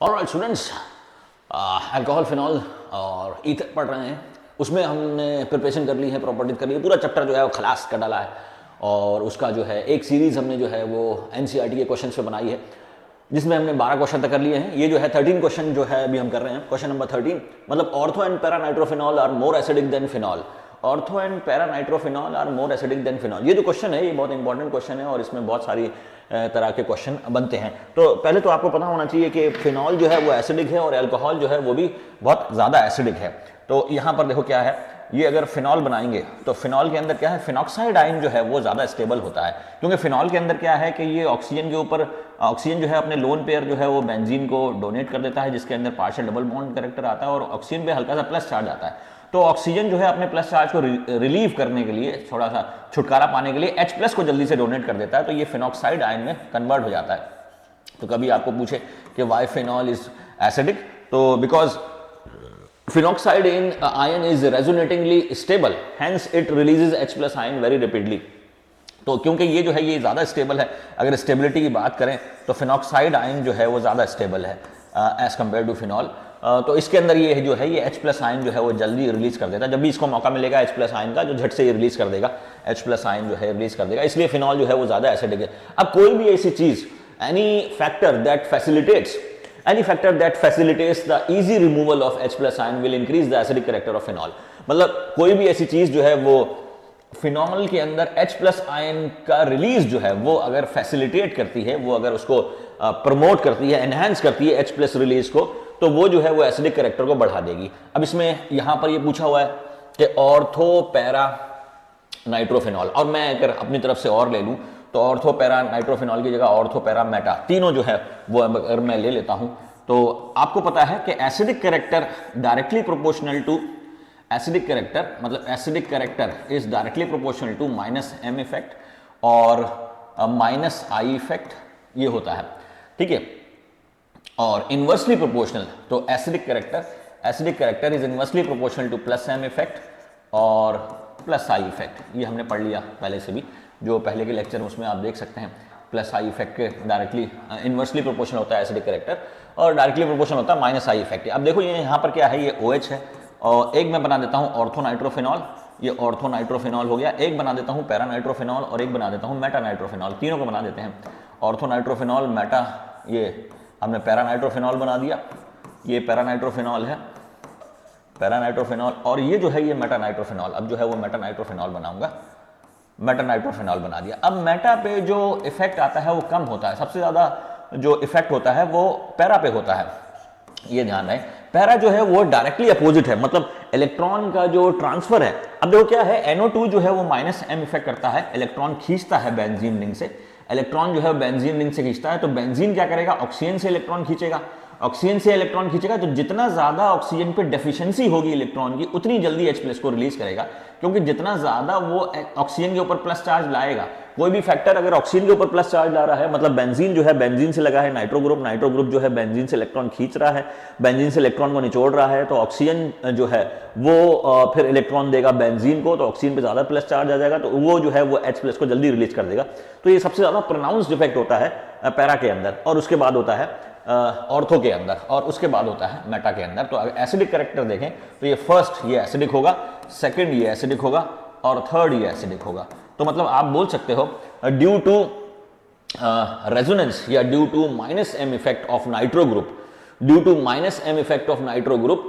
Alright students, alcohol phenol और ether पढ़ रहे हैं। उसमें हमने प्रिपरेशन कर ली है, प्रॉपर्टीज कर ली है, पूरा चैप्टर जो है वो खलास कर डाला है। और उसका जो है एक सीरीज हमने जो है वो एनसीईआरटी के क्वेश्चन पे बनाई है, जिसमें हमने 12 क्वेश्चन तक कर लिए हैं। ये जो है 13 क्वेश्चन जो है अभी हम कर रहे हैं। क्वेश्चन नंबर 13 मतलब ortho and para nitrophenol are more acidic than phenol. Ortho and para nitrophenol are more acidic than phenol. ये जो क्वेश्चन है ये बहुत इंपॉर्टेंट क्वेश्चन है और इसमें बहुत सारी तरह के क्वेश्चन बनते हैं। तो पहले तो आपको पता होना चाहिए कि फिनॉल जो है वो एसिडिक है और अल्कोहल जो है वो भी बहुत ज़्यादा एसिडिक है। तो यहाँ पर देखो क्या है, ये अगर फिनॉल बनाएंगे तो फिनॉल के अंदर क्या है, फिनॉक्साइड आयन जो है वो ज़्यादा स्टेबल होता है, क्योंकि फिनॉल के अंदर क्या है कि ये ऑक्सीजन के ऊपर ऑक्सीजन जो है अपने लोन पेयर जो है वो बेंजीन को डोनेट कर देता है, जिसके अंदर पार्शियल डबल बॉन्ड कैरेक्टर आता है और ऑक्सीजन पे हल्का सा प्लस चार्ज आता है। तो ऑक्सीजन जो है अपने प्लस चार्ज को रिलीव करने के लिए, थोड़ा सा छुटकारा पाने के लिए H प्लस को जल्दी से डोनेट कर देता है, तो ये फिनॉक्साइड आयन में कन्वर्ट हो जाता है। तो कभी आपको पूछे कि वाई फिनॉल इज एसिडिक, तो because phenoxide in ion is resonatingly stable, hence it releases H plus ion very rapidly. तो क्योंकि ये जो है ये ज़्यादा स्टेबल है, अगर स्टेबिलिटी की बात करें तो फिनॉक्साइड आयन जो है वो ज़्यादा स्टेबल है एज कम्पेयर टू फिनॉल। तो इसके अंदर ये जो है ये H प्लस आयन जो है वो जल्दी रिलीज कर देता है। जब भी इसको मौका मिलेगा H प्लस आयन का, जो झट से ये रिलीज कर देगा, H प्लस आयन जो है रिलीज कर देगा, इसलिए फिनॉल जो है वो ज़्यादा एसिडिक है। अब कोई भी ऐसी चीज़, any factor that facilitates the easy removal of H plus ion will increase the acidic character of phenol. मतलब कोई भी ऐसी चीज़ जो है वो फिनॉल के अंदर H प्लस आयन का रिलीज जो है वो अगर फैसिलिटेट करती है, वो अगर उसको प्रमोट करती है, एनहांस करती है H प्लस रिलीज को, तो वो जो है वो एसिडिक कैरेक्टर को बढ़ा देगी। अब इसमें यहां पर ये पूछा हुआ है कि ऑर्थो पैरा नाइट्रोफिनॉल, और मैं अगर अपनी तरफ से और ले लूं तो ऑर्थो पैरा नाइट्रोफिनॉल की जगह ऑर्थो पैरा मेटा, तीनों जो है वो अगर मैं ले लेता हूं तो आपको पता है कि acidic character directly proportional to acidic character, मतलब acidic character is directly proportional to minus M effect और माइनस आई इफेक्ट, ये होता है, ठीक है। और इनवर्सली प्रोपोर्शनल, तो acidic character is inversely proportional to plus M effect और प्लस आई इफेक्ट। ये हमने पढ़ लिया पहले से भी, जो पहले के लेक्चर उसमें आप देख सकते हैं। प्लस आई इफेक्ट के डायरेक्टली इनवर्सली प्रोपोर्शनल होता है एसिडिक कैरेक्टर और डायरेक्टली प्रोपोर्शनल होता है माइनस आई इफेक्ट। अब देखो ये यहाँ पर क्या है, ये OH है और एक मैं बना देता हूँ ऑर्थो नाइट्रोफिनॉल, ये ऑर्थो नाइट्रोफिनॉल हो गया। एक बना देता हूँ पैरा नाइट्रोफिनॉल और एक बना देता हूँ मेटा नाइट्रोफिनॉल, तीनों को बना देते हैं। ऑर्थो नाइट्रोफिनॉल, मेटा, ये हमने पैरा नाइट्रोफिनॉल बना दिया, ये पैरा नाइट्रोफिनॉल है, पैरा नाइट्रोफिनॉल, और ये जो है ये मेटा नाइट्रोफिनॉल। अब जो है वो मेटा नाइट्रोफिनॉल बनाऊंगा, मेटा नाइट्रोफिनॉल बना दिया। अब मेटा पे जो इफेक्ट आता है वो कम होता है, सबसे ज्यादा जो इफेक्ट होता है वो पैरा पे होता है, ये ध्यान रहे। पैरा जो है वो डायरेक्टली अपोजिट है, मतलब इलेक्ट्रॉन का जो ट्रांसफर है। अब देखो क्या है, NO2 जो है वो माइनस एम इफेक्ट करता है, इलेक्ट्रॉन खींचता है बेंजीन रिंग से, इलेक्ट्रॉन जो है बेंजीन रिंग से खींचता है, तो बेंजीन क्या करेगा, ऑक्सीजन से इलेक्ट्रॉन खींचेगा, ऑक्सीजन से इलेक्ट्रॉन खींचेगा, तो जितना ज्यादा ऑक्सीजन पे डेफिशिएंसी होगी इलेक्ट्रॉन की, उतनी जल्दी H प्लस को रिलीज करेगा, क्योंकि जितना ज्यादा वो ऑक्सीजन के ऊपर प्लस चार्ज लाएगा, कोई भी फैक्टर अगर ऑक्सीजन के ऊपर प्लस चार्ज ला रहा है, मतलब बेंजीन जो है बेंजीन से लगा है नाइट्रो ग्रुप जो है बेंजीन से इलेक्ट्रॉन खींच रहा है, बेंजीन से इलेक्ट्रॉन को निचोड़ रहा है, तो ऑक्सीजन जो है वो फिर इलेक्ट्रॉन देगा बेंजीन को, तो ऑक्सीजन पे ज्यादा प्लस चार्ज आ जाएगा, तो वो जो है वो H प्लस को जल्दी रिलीज कर देगा। तो ये सबसे ज्यादा प्रोनाउंस्ड इफेक्ट होता है पैरा के अंदर, और उसके बाद होता है ऑर्थो के अंदर, और उसके बाद होता है मेटा के अंदर। तो अगर एसिडिक कैरेक्टर देखें तो ये फर्स्ट ये एसिडिक होगा, सेकंड ये एसिडिक होगा और थर्ड ये एसिडिक होगा। तो मतलब आप बोल सकते हो ड्यू टू रेजोनेंस या due to minus M effect of nitro group, due to minus M effect of nitro group,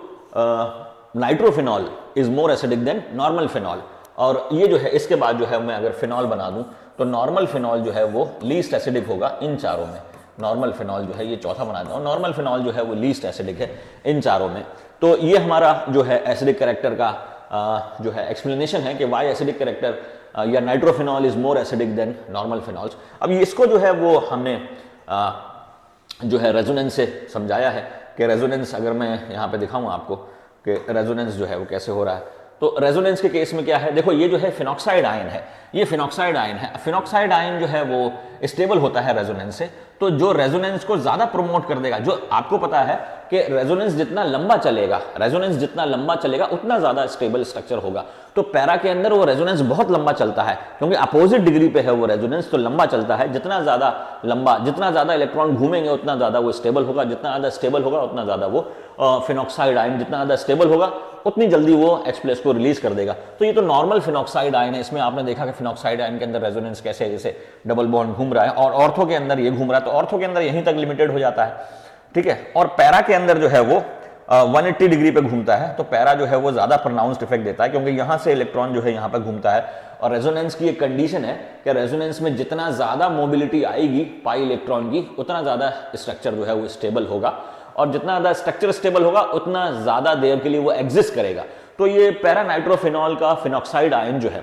nitrophenol is more acidic than normal phenol. और ये जो है इसके बाद जो है मैं अगर फिनॉल बना दूं तो नॉर्मल फिनॉल जो है वो लीस्ट एसिडिक होगा इन चारों में। नॉर्मल फिनॉल जो है ये चौथा बना देता हूं, नॉर्मल फिनॉल जो है वो लीस्ट एसिडिक है इन चारों में। तो ये हमारा जो है एसिडिक कैरेक्टर का जो है एक्सप्लेनेशन है कि वाई एसिडिक कैरेक्टर या nitrophenol is more acidic than normal phenols. अब इसको जो है वो हमने जो है रेजोनेंस से समझाया है कि रेजोनेंस, अगर मैं यहाँ पे दिखाऊं आपको कि रेजोनेंस जो है वो कैसे हो रहा है, तो रेजोनेंस के केस में क्या है, देखो ये जो है फिनॉक्साइड आयन है, ये फिनॉक्साइड आयन है। फिनॉक्साइड आयन जो है वो स्टेबल होता है रेजोनेंस से, तो जो रेजोनेंस को ज्यादा प्रमोट कर देगा, जो आपको पता है कि रेजोनेंस जितना लंबा चलेगा उतना ज्यादा स्टेबल स्ट्रक्चर होगा। तो पैरा के अंदर वो रेजोनेंस बहुत लंबा चलता है, क्योंकि अपोजिट डिग्री पे है वो रेजोनेंस, तो लंबा चलता है। जितना ज्यादा इलेक्ट्रॉन घूमेंगे उतना ज्यादा वो स्टेबल होगा, जितना ज्यादा स्टेबल होगा उतना ज्यादा वो फिनॉक्साइड आयन जितना ज्यादा स्टेबल होगा उतनी जल्दी वो H+ को रिलीज कर देगा। तो ये तो नॉर्मल फिनॉक्साइड आयन है। इसमें आपने देखा कि फिनॉक्साइड आयन के अंदर रेजोनेंस कैसे, जैसे डबल बॉन्ड घूम रहा है, और ऑर्थो के अंदर ये घूम रहा है, तो ऑर्थो के अंदर यहीं तक लिमिटेड हो जाता है, ठीक है। और पैरा के अंदर जो है वो 180 डिग्री पे घूमता है, तो पैरा जो है वो ज्यादा प्रोनाउंस्ड इफेक्ट देता है, क्योंकि यहां से इलेक्ट्रॉन जो है यहां पे घूमता है। और रेजोनेंस की एक कंडीशन है कि रेजोनेंस में जितना ज्यादा मोबिलिटी आएगी पाई इलेक्ट्रॉन की, उतना ज्यादा स्ट्रक्चर जो है वो स्टेबल होगा, और जितना ज्यादा स्ट्रक्चर स्टेबल होगा उतना ज्यादा देर के लिए वो एग्जिस्ट करेगा। तो ये पैरा नाइट्रोफिनॉल का फिनॉक्साइड आयन जो है,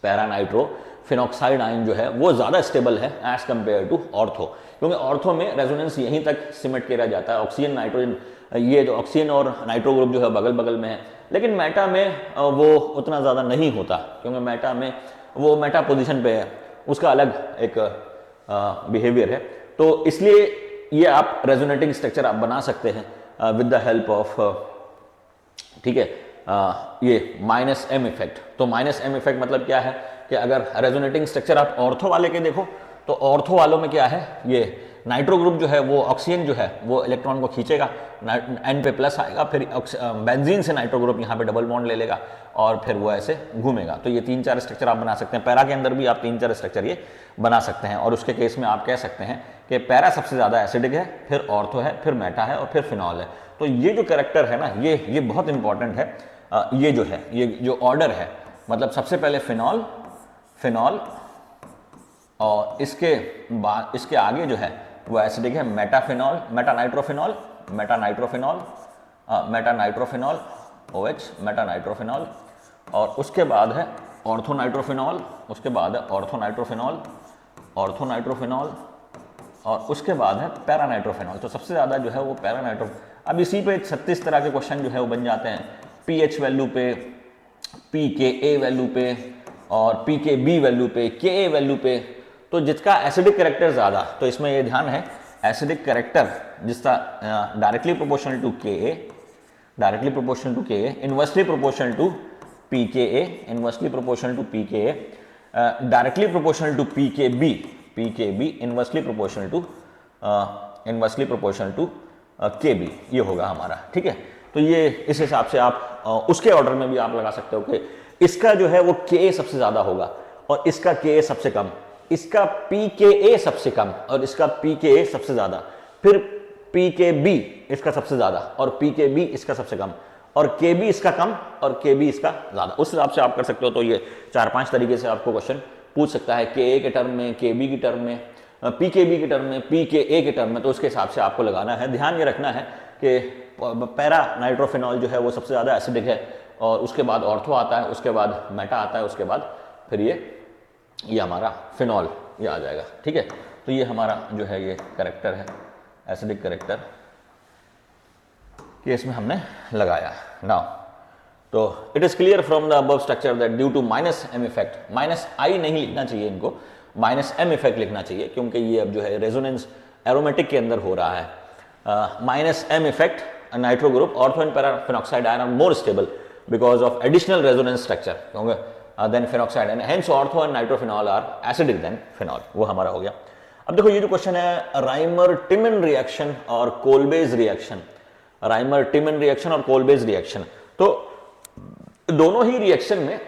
पैरा नाइट्रोफिनॉक्साइड आयन जो है वो ज्यादा स्टेबल है एज कंपेयर टू ऑर्थो, क्योंकि ऑर्थो में रेजोनेंस यहीं तक सिमट के रह जाता है। ऑक्सीजन नाइट्रोजन, ये जो ऑक्सीजन और नाइट्रो ग्रुप जो है बगल बगल में है, लेकिन मेटा में वो उतना ज़्यादा नहीं होता, क्योंकि मेटा में वो मेटा पोजीशन पे है, उसका अलग एक बिहेवियर है। तो इसलिए ये आप रेजोनेटिंग स्ट्रक्चर आप बना सकते हैं विद द हेल्प ऑफ, ठीक है, ये -m इफेक्ट। तो -m इफेक्ट मतलब क्या है कि अगर रेजोनेटिंग स्ट्रक्चर आप ऑर्थो वाले के देखो, तो ऑर्थो वालों में क्या है, ये नाइट्रो ग्रुप जो है वो ऑक्सीजन जो है वो इलेक्ट्रॉन को खींचेगा, N पे प्लस आएगा, फिर बेंजीन से नाइट्रो ग्रुप यहाँ पे डबल बॉन्ड ले लेगा और फिर वो ऐसे घूमेगा। तो ये 3-4 स्ट्रक्चर आप बना सकते हैं। पैरा के अंदर भी आप 3-4 स्ट्रक्चर ये बना सकते हैं, और उसके केस में आप कह सकते हैं कि पैरा सबसे ज़्यादा एसिडिक है, फिर ऑर्थो है, फिर मेटा है, और फिर फिनॉल है। तो ये जो कैरेक्टर है ना, ये बहुत इंपॉर्टेंट है। ये जो है, ये जो ऑर्डर है, मतलब सबसे पहले फिनॉल और इसके बाद इसके आगे जो है वो एसिडिक है, मेटाफिनॉल, मेटानाइट्रोफिनॉल, OH, मेटानाइट्रोफिनॉल, और उसके बाद है ऑर्थोनाइट्रोफिनॉल, उसके बाद है ऑर्थोनाइट्रोफिनॉल, और उसके बाद है पैरानाइट्रोफिनॉल। तो सबसे ज़्यादा जो है वो पैरानाइट्रो। अब इसी पे 36 तरह के क्वेश्चन जो है वो बन जाते हैं, pH वैल्यू पे, pKa वैल्यू पे, और pKb वैल्यू पे, Ka वैल्यू पे। तो जिसका एसिडिक कैरेक्टर ज़्यादा, तो इसमें ये ध्यान है, एसिडिक कैरेक्टर जिसका directly proportional to Ka, inversely proportional to pKa, directly proportional to pKb, inversely proportional to Kb, ये होगा हमारा, ठीक है। तो ये इस हिसाब से आप उसके ऑर्डर में भी आप लगा सकते हो कि इसका जो है वो Ka सबसे ज्यादा होगा और इसका Ka सबसे कम, इसका pKa सबसे कम और इसका pKa सबसे ज्यादा, फिर pKb इसका सबसे ज्यादा और pKb इसका सबसे कम, और Kb इसका कम और Kb इसका ज्यादा। उस हिसाब से आप कर सकते हो। तो ये 4-5 तरीके से आपको क्वेश्चन पूछ सकता है, Ka के टर्म में, Kb की टर्म में, pKb के टर्म में, pKa के टर्म में। तो उसके हिसाब से आपको लगाना है। ध्यान ये रखना है कि पैरा नाइट्रोफिनॉल जो है वो सबसे ज़्यादा एसिडिक है, और उसके बाद ऑर्थो आता है, उसके बाद मेटा आता है, उसके बाद फिर ये हमारा फिनॉल ये आ जाएगा, ठीक है। तो ये हमारा जो है ये करेक्टर है, एसिडिक करेक्टर कि इसमें हमने लगाया नाउ। तो it is clear from the above structure that due to -m effect, -I नहीं लिखना चाहिए इनको, -m इफेक्ट लिखना चाहिए, क्योंकि ये अब जो है रेजोनेंस एरोमेटिक के अंदर हो रहा है। -m effect nitro group, ortho and para phenoxide ion are more stable because of additional resonance structure, क्योंकि then phenoxide and hence ortho and nitrophenol are acidic than phenol. वो हमारा हो गया। अब देखो ये जो क्वेश्चन है, राइमर-टिमन रिएक्शन और कोलबेज रिएक्शन, राइमर-टिमन रिएक्शन और कोलबेज रिएक्शन। तो दोनों ही रिएक्शन में,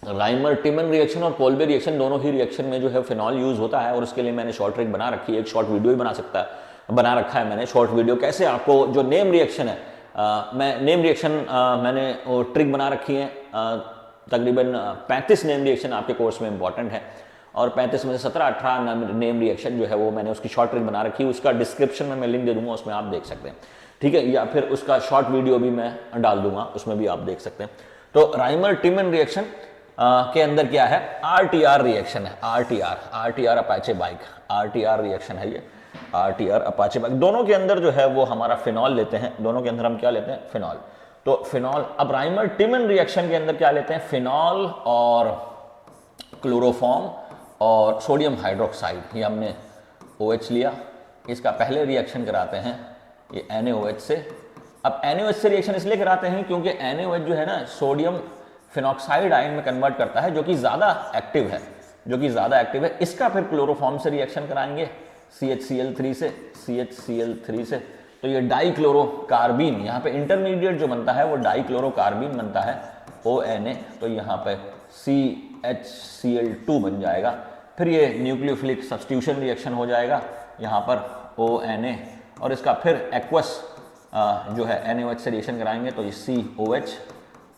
राइमर-टिमन रिएक्शन और कोलबे रिएक्शन, दोनों ही रिएक्शन में जो है फिनॉल यूज होता है, और उसके लिए मैंने शॉर्ट ट्रिक बना रखी है, एक शॉर्ट वीडियो भी बना रखा है मैंने शॉर्ट वीडियो, कैसे आपको जो नेम रिएक्शन है, मैंने ट्रिक बना रखी है। तकरीबन 35 नेम रिएक्शन आपके कोर्स में इंपॉर्टेंट है, और 35 में से 17-18 नेम रिएक्शन जो है वो मैंने उसकी शॉर्ट ट्रिक बना रखी है। उसका डिस्क्रिप्शन में मैं लिंक दे दूंगा, उसमें आप देख सकते हैं, ठीक है, या फिर उसका शॉर्ट वीडियो भी मैं डाल दूंगा, उसमें भी आप देख सकते हैं। तो राइमर-टिमन रिएक्शन के अंदर क्या है, RTR रिएक्शन है, RTR Apache bike, RTR reaction है ये, RTR अपाचे बाइक। दोनों के अंदर जो है वो हमारा फिनॉल लेते हैं, दोनों के अंदर हम क्या लेते हैं, फिनॉल। तो फिनॉल, अब राइमर-टिमन रिएक्शन के अंदर क्या लेते हैं, फिनॉल और क्लोरोफॉर्म और सोडियम हाइड्रोक्साइड, ये हमने OH लिया, इसका पहले रिएक्शन कराते हैं ये NaOH से। अब NaOH से रिएक्शन इसलिए कराते हैं क्योंकि NaOH जो है ना सोडियम फिनॉक्साइड आयन में कन्वर्ट करता है, जो कि ज़्यादा एक्टिव है, जो कि ज़्यादा एक्टिव है। इसका फिर क्लोरोफॉर्म से रिएक्शन कराएंगे CHCl3 से, CHCl3 से। तो ये डाइक्लोरोकार्बीन, यहाँ पे इंटरमीडिएट जो बनता है वो डाइक्लोरोकार्बीन बनता है ONA, तो यहाँ पे CHCl2 बन जाएगा। फिर ये न्यूक्लियोफिलिक सब्स्टिट्यूशन रिएक्शन हो जाएगा यहाँ पर ONA, और इसका फिर एक्वस जो है NaOH से रिएक्शन कराएंगे तो ये COH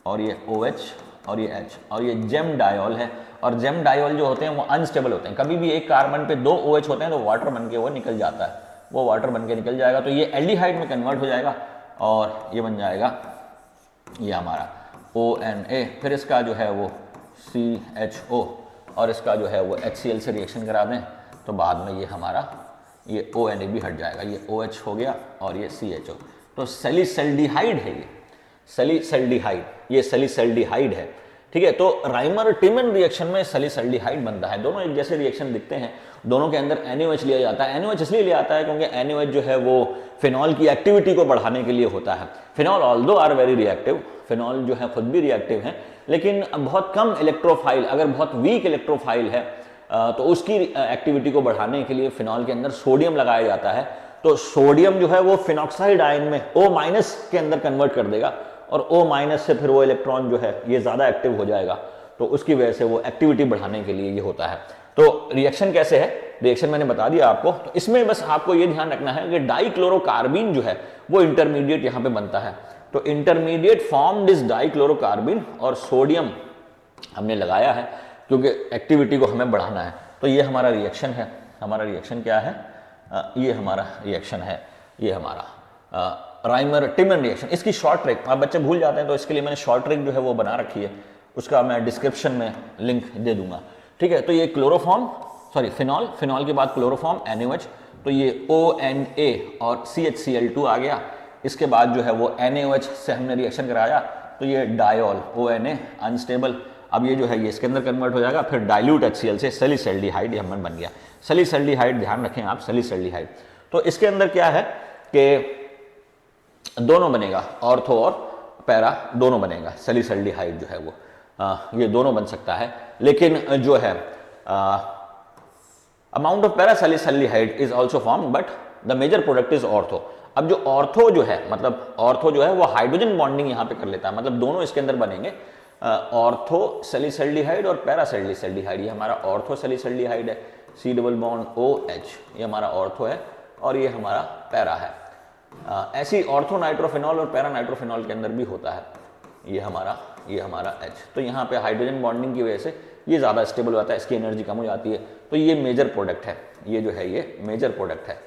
और ये OH और ये H, और ये जेम डायोल है। और जेम डायोल जो होते हैं वो अनस्टेबल होते हैं, कभी भी एक कार्बन पे 2 OH होते हैं तो वाटर बन के वो निकल जाता है, वो वाटर बन के निकल जाएगा, तो ये एल्डिहाइड में कन्वर्ट हो जाएगा और ये बन जाएगा ये हमारा ONA। फिर इसका जो है वो CHO और इसका जो है वो HCl से रिएक्शन करा दें तो बाद में ये हमारा ये ONA भी हट जाएगा, ये OH हो गया और ये CHO। तो सैलिसल्डिहाइड है ये, सैलिसल्डिहाइड, ये सैलिसल्डिहाइड है, ठीक है। तो राइमर टिमन रिएक्शन में सैलिसल्डिहाइड बनता है। दोनों एक जैसे रिएक्शन दिखते हैं, दोनों के अंदर NaOH लिया जाता है। NaOH इसलिए लिया जाता है क्योंकि NaOH जो है वो फिनॉल की एक्टिविटी को बढ़ाने के लिए होता है। Phenol although are very reactive, phenol जो है खुद भी रिएक्टिव है, लेकिन बहुत कम इलेक्ट्रोफाइल, अगर बहुत वीक इलेक्ट्रोफाइल है तो उसकी एक्टिविटी को बढ़ाने के लिए फिनॉल के अंदर सोडियम लगाया जाता है। तो सोडियम जो है वो फिनॉक्साइड आयन में O- के अंदर कन्वर्ट कर देगा, और O- से फिर वो इलेक्ट्रॉन जो है ये ज़्यादा एक्टिव हो जाएगा, तो उसकी वजह से वो एक्टिविटी बढ़ाने के लिए ये होता है। तो रिएक्शन कैसे है, रिएक्शन मैंने बता दिया आपको। तो इसमें बस आपको ये ध्यान रखना है कि डाइक्लोरोकार्बीन जो है वो इंटरमीडिएट यहाँ पे बनता है। तो इंटरमीडिएट फॉर्म्ड इज डाइक्लोरोकार्बीन, और सोडियम हमने लगाया है क्योंकि एक्टिविटी को हमें बढ़ाना है। तो ये हमारा रिएक्शन है। हमारा रिएक्शन क्या है, ये हमारा रिएक्शन है, ये हमारा राइमर टिमन रिएक्शन। इसकी शॉर्ट ट्रिक आप बच्चे भूल जाते हैं, तो इसके लिए मैंने शॉर्ट ट्रिक जो है वो बना रखी है, उसका मैं डिस्क्रिप्शन में लिंक दे दूंगा, ठीक है। तो ये क्लोरोफॉर्म, सॉरी फिनॉल, फिनॉल के बाद क्लोरोफॉर्म NaOH, तो ये ONA और CHCl2 आ गया। इसके बाद जो है वो NaOH से हमने रिएक्शन कराया, तो ये डायोल ONA अनस्टेबल, अब ये जो है ये इसके अंदर कन्वर्ट हो जाएगा, फिर डाइल्यूट HCl से सैलिसल्डिहाइड ये हमारा बन गया। सैलिसल्डिहाइड ध्यान रखें आप, सैलिसल्डिहाइड। तो इसके अंदर क्या है कि दोनों बनेगा, ऑर्थो और पैरा दोनों बनेगा। सैलिसल्डिहाइड जो है वो ये दोनों बन सकता है, लेकिन जो है amount of para salicylaldehyde is also form, but the major product is ortho. अब जो ऑर्थो जो है, मतलब ऑर्थो जो है वो हाइड्रोजन बॉन्डिंग यहाँ पे कर लेता है, मतलब दोनों इसके अंदर बनेंगे, ऑर्थो सैलिसल्डिहाइड और पैरा सैलिसल्डिहाइड। ये हमारा ऑर्थो सैलिसल्डिहाइड है, C डबल बॉन्ड OH, ये हमारा ऑर्थो है, और ये हमारा पैरा है। ऐसी ऑर्थो नाइट्रोफिनॉल और पैरा नाइट्रोफिनॉल के अंदर भी होता है ये हमारा H। तो यहाँ पे हाइड्रोजन बॉन्डिंग की वजह से ये ज़्यादा स्टेबल होता है, इसकी एनर्जी कम हो जाती है। तो ये मेजर प्रोडक्ट है, ये जो है ये मेजर प्रोडक्ट है।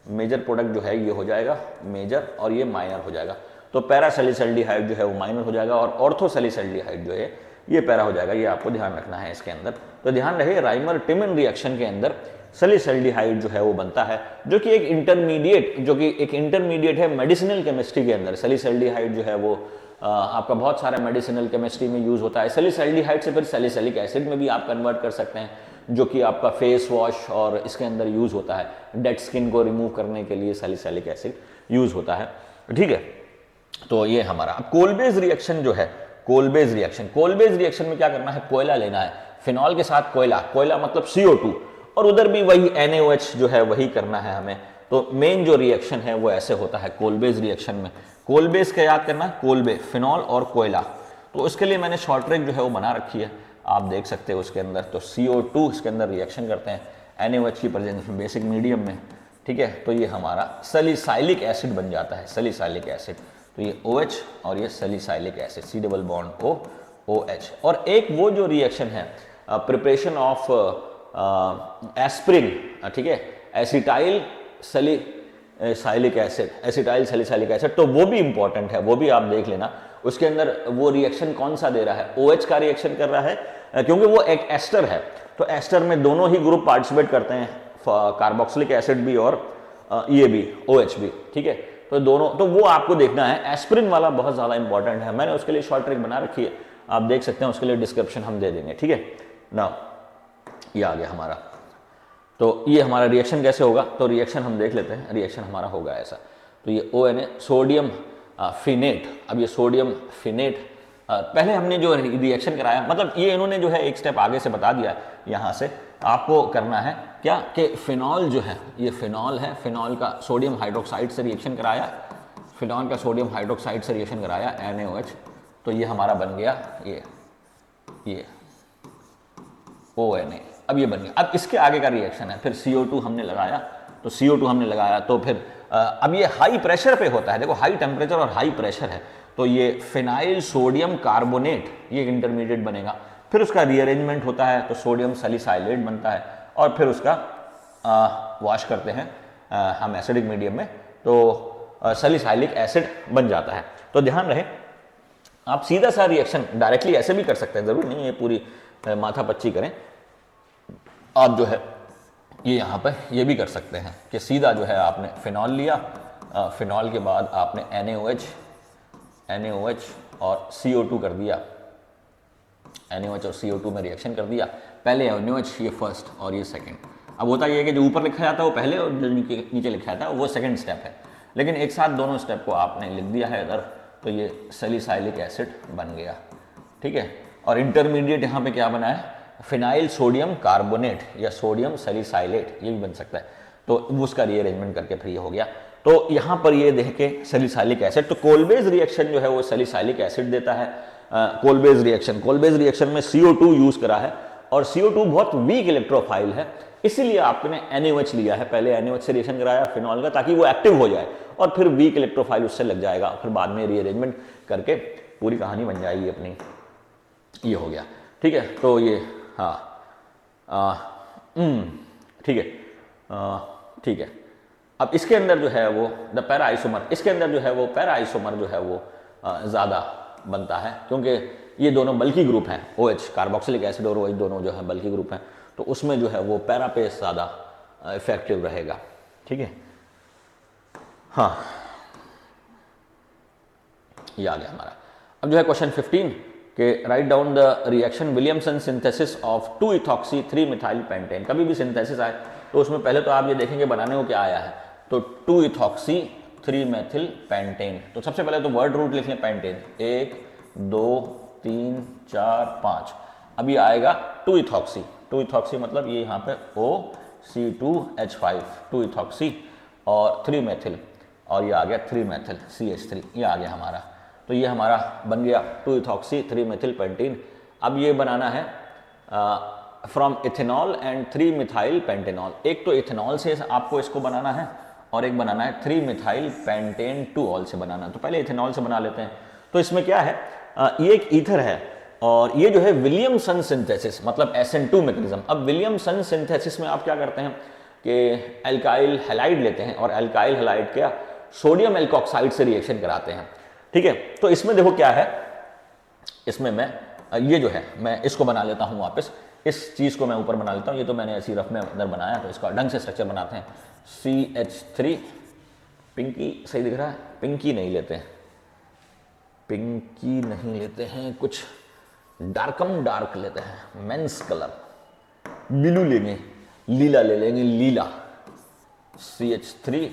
मेजर प्रोडक्ट जो है ये हो जाएगा मेजर, और ये माइनर हो जाएगा। तो पैरा सैलिसल्डिहाइड जो है वो माइनर हो जाएगा, और ऑर्थो सैलिसल्डिहाइड जो है ये पैरा हो जाएगा। ये आपको ध्यान रखना है इसके अंदर। तो ध्यान रहे राइमर टिमन रिएक्शन के अंदर सैलिसल्डिहाइड जो है वो बनता है, जो कि एक इंटरमीडिएट है मेडिसिनल केमिस्ट्री के अंदर। सैलिसल्डिहाइड जो है वो आपका बहुत सारा मेडिसिनल केमिस्ट्री में यूज होता है। सैलिसल्डिहाइड से फिर सैलिसिलिक एसिड में भी आप कन्वर्ट कर सकते हैं, जो कि आपका फेस वॉश और इसके अंदर यूज होता है। डेड स्किन को रिमूव करने के लिए सैलिसिलिक एसिड यूज होता है, ठीक है। तो ये हमारा अब कोलबेज रिएक्शन जो है, कोलबेज रिएक्शन में क्या करना है, कोयला लेना है, फिनॉल के साथ कोयला मतलब CO2, और उधर भी वही NaOH जो है वही करना है हमें। तो मेन जो रिएक्शन है वो ऐसे होता है कोलबेज रिएक्शन में। कोलबेज का याद करना, कोलबे फिनॉल और कोयला। तो उसके लिए मैंने शॉर्ट ट्रिक जो है वो बना रखी है, आप देख सकते हो उसके अंदर। तो CO2 इसके अंदर रिएक्शन करते हैं NaOH की प्रेजेंस में बेसिक मीडियम में, ठीक है। तो ये हमारा सैलिसाइलिक एसिड बन जाता है, सैलिसाइलिक एसिड। तो ये OH और ये salicylic acid, C double bond OH। और एक वो जो रिएक्शन है प्रिपरेशन ऑफ एस्प्रिन, ठीक है, acetyl salicylic acid, acetyl salicylic acid, तो वो भी इंपॉर्टेंट है, वो भी आप देख लेना। उसके अंदर वो रिएक्शन कौन सा दे रहा है, OH का रिएक्शन कर रहा है, क्योंकि वो एक एस्टर है। तो एस्टर में दोनों ही ग्रुप पार्टिसिपेट करते हैं, कार्बोक्सिलिक एसिड भी और ये भी OH भी, ठीक है। तो दोनों, तो वो आपको देखना है। एस्प्रिन वाला बहुत ज़्यादा इंपॉर्टेंट है, मैंने उसके लिए शॉर्ट ट्रिक बना रखी है, आप देख सकते हैं, उसके लिए डिस्क्रिप्शन हम दे देंगे, ठीक है ना। ये आ गया हमारा। तो ये हमारा रिएक्शन कैसे होगा, तो रिएक्शन हम देख लेते हैं। रिएक्शन हमारा होगा ऐसा। तो ये ONA सोडियम फिनेट। अब ये सोडियम फिनेट पहले हमने जो रिएक्शन कराया, मतलब ये इन्होंने जो है एक स्टेप आगे से बता दिया, यहाँ से आपको करना है क्या कि फिनॉल जो है, ये फिनॉल है, फिनॉल का सोडियम हाइड्रोक्साइड से रिएक्शन कराया, फिनॉल का सोडियम हाइड्रोक्साइड से रिएक्शन कराया NaOH, तो ये हमारा बन गया ये ONA। अब ये बन गया। अब इसके आगे का रिएक्शन है, फिर CO2 हमने लगाया, तो CO2 हमने लगाया तो फिर अब ये हाई प्रेशर पे होता है, देखो हाई टेम्परेचर और हाई प्रेशर है, तो ये फिनाइल सोडियम कार्बोनेट ये इंटरमीडिएट बनेगा। फिर उसका रीअरेंजमेंट होता है तो सोडियम सैलिसाइलेट बनता है, और फिर उसका वॉश करते हैं हम एसिडिक मीडियम में, तो सैलिसाइलिक एसिड बन जाता है। तो ध्यान रहे, आप सीधा सा रिएक्शन डायरेक्टली ऐसे भी कर सकते हैं, जरूर नहीं ये पूरी माथा पच्ची करें, आप जो है ये यहाँ पर ये भी कर सकते हैं कि सीधा जो है आपने फिनॉल लिया, फिनॉल के बाद आपने NaOH और CO2 कर दिया, NaOH और CO2 में रिएक्शन कर दिया, पहले NaOH ये फर्स्ट और ये सेकंड। अब होता ये है कि जो ऊपर लिखा जाता है वो पहले और जो नीचे लिखा जाता है वो सेकंड स्टेप है, लेकिन एक साथ दोनों स्टेप को आपने लिख दिया है इधर, तो ये सैलिसाइलिक एसिड बन गया, ठीक है। और इंटरमीडिएट यहाँ पे क्या बना है, फिनाइल सोडियम कार्बोनेट या सोडियम सैलिसाइलेट, ये भी बन सकता है, तो उसका रीअरेंजमेंट करके फिर ये हो गया। तो यहाँ पर ये देख के सैलिसाइलिक एसिड, तो कोलबेज रिएक्शन जो है वो सैलिसाइलिक एसिड देता है। कोलबेज रिएक्शन में CO2 यूज करा है, और CO2 बहुत वीक इलेक्ट्रोफाइल है, इसीलिए आपने NaOH लिया है, पहले NaOH से रिएक्शन कराया फिनॉल का, ताकि वो एक्टिव हो जाए और फिर वीक इलेक्ट्रोफाइल उससे लग जाएगा, फिर बाद में रीअरेंजमेंट करके पूरी कहानी बन जाएगी अपनी। ये हो गया, ठीक है। तो ये ठीक है, ठीक है। अब इसके अंदर जो है वो द पैरा आइसोमर, इसके अंदर जो है वो पैरा आइसोमर जो है वो ज़्यादा बनता है, क्योंकि ये दोनों बल्कि ग्रुप हैं, OH कार्बोक्सिलिक एसिड और OH दोनों जो है बल्कि ग्रुप हैं, तो उसमें जो है वो पैरा पे ज़्यादा इफेक्टिव रहेगा, ठीक है। हाँ, ये आ गया हमारा। अब जो है क्वेश्चन 15 के write down the reaction Williamson synthesis of two ethoxy three methyl pentane. कभी भी सिंथेसिस आए तो उसमें पहले तो आप ये देखेंगे बनाने को क्या आया है, तो 2-इथॉक्सी 3-मेथिल पेंटेन। तो सबसे पहले तो वर्ड रूट लिख लें पेंटेन, 1 2 3 4 5। अब ये आएगा 2-इथॉक्सी, 2-इथॉक्सी मतलब ये यहाँ पे OC2H5 2-इथॉक्सी और 3-मेथिल, और ये आ गया 3-मेथिल CH3, ये आ गया हमारा। तो ये हमारा बन गया 2-इथॉक्सी 3-मेथिल पेंटीन। अब ये बनाना है फ्रॉम इथेनॉल एंड 3-मिथाइल पेंटेनॉल। एक तो इथेनॉल से आपको इसको बनाना है, और एक बनाना है 3-मिथाइल पेंटेन 2-ऑल से बनाना है। तो पहले इथेनॉल से बना लेते हैं। तो इसमें क्या है, ये एक ईथर है, और ये जो है विलियमसन सिंथेसिस मतलब SN2 मैकेनिज्म। अब विलियमसन सिंथेसिस में आप क्या करते हैं कि एल्काइल हैलाइड लेते हैं, और एल्काइल हैलाइड क्या सोडियम एल्कोक्साइड से रिएक्शन कराते हैं, ठीक है। तो इसमें देखो क्या है, इसमें मैं ये जो है मैं इसको बना लेता हूँ वापस, इस चीज़ को मैं ऊपर बना लेता हूँ। ये तो मैंने ऐसी रफ में अंदर बनाया, तो इसका ढंग से स्ट्रक्चर बनाते हैं। CH3 पिंकी सही दिख रहा है, पिंकी नहीं लेते हैं, पिंकी नहीं लेते हैं, कुछ डार्क लेते हैं, मेंस कलर, ब्लू लेंगे, लीला ले लेंगे, लीला। CH3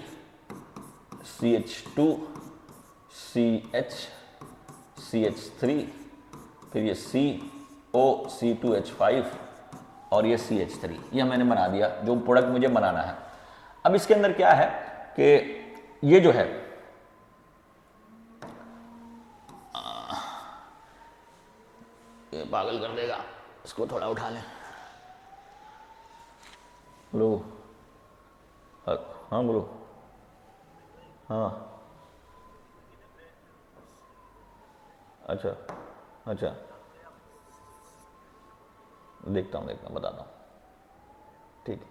CH2 CH3, फिर ये CO C2H5 और ये CH3, ये मैंने बना दिया जो प्रोडक्ट मुझे बनाना है। अब इसके अंदर क्या है कि ये जो है ये पागल कर देगा, इसको थोड़ा उठा लें। बोलो, हाँ बोलो, हाँ अच्छा देखता हूँ बताता हूँ, ठीक है।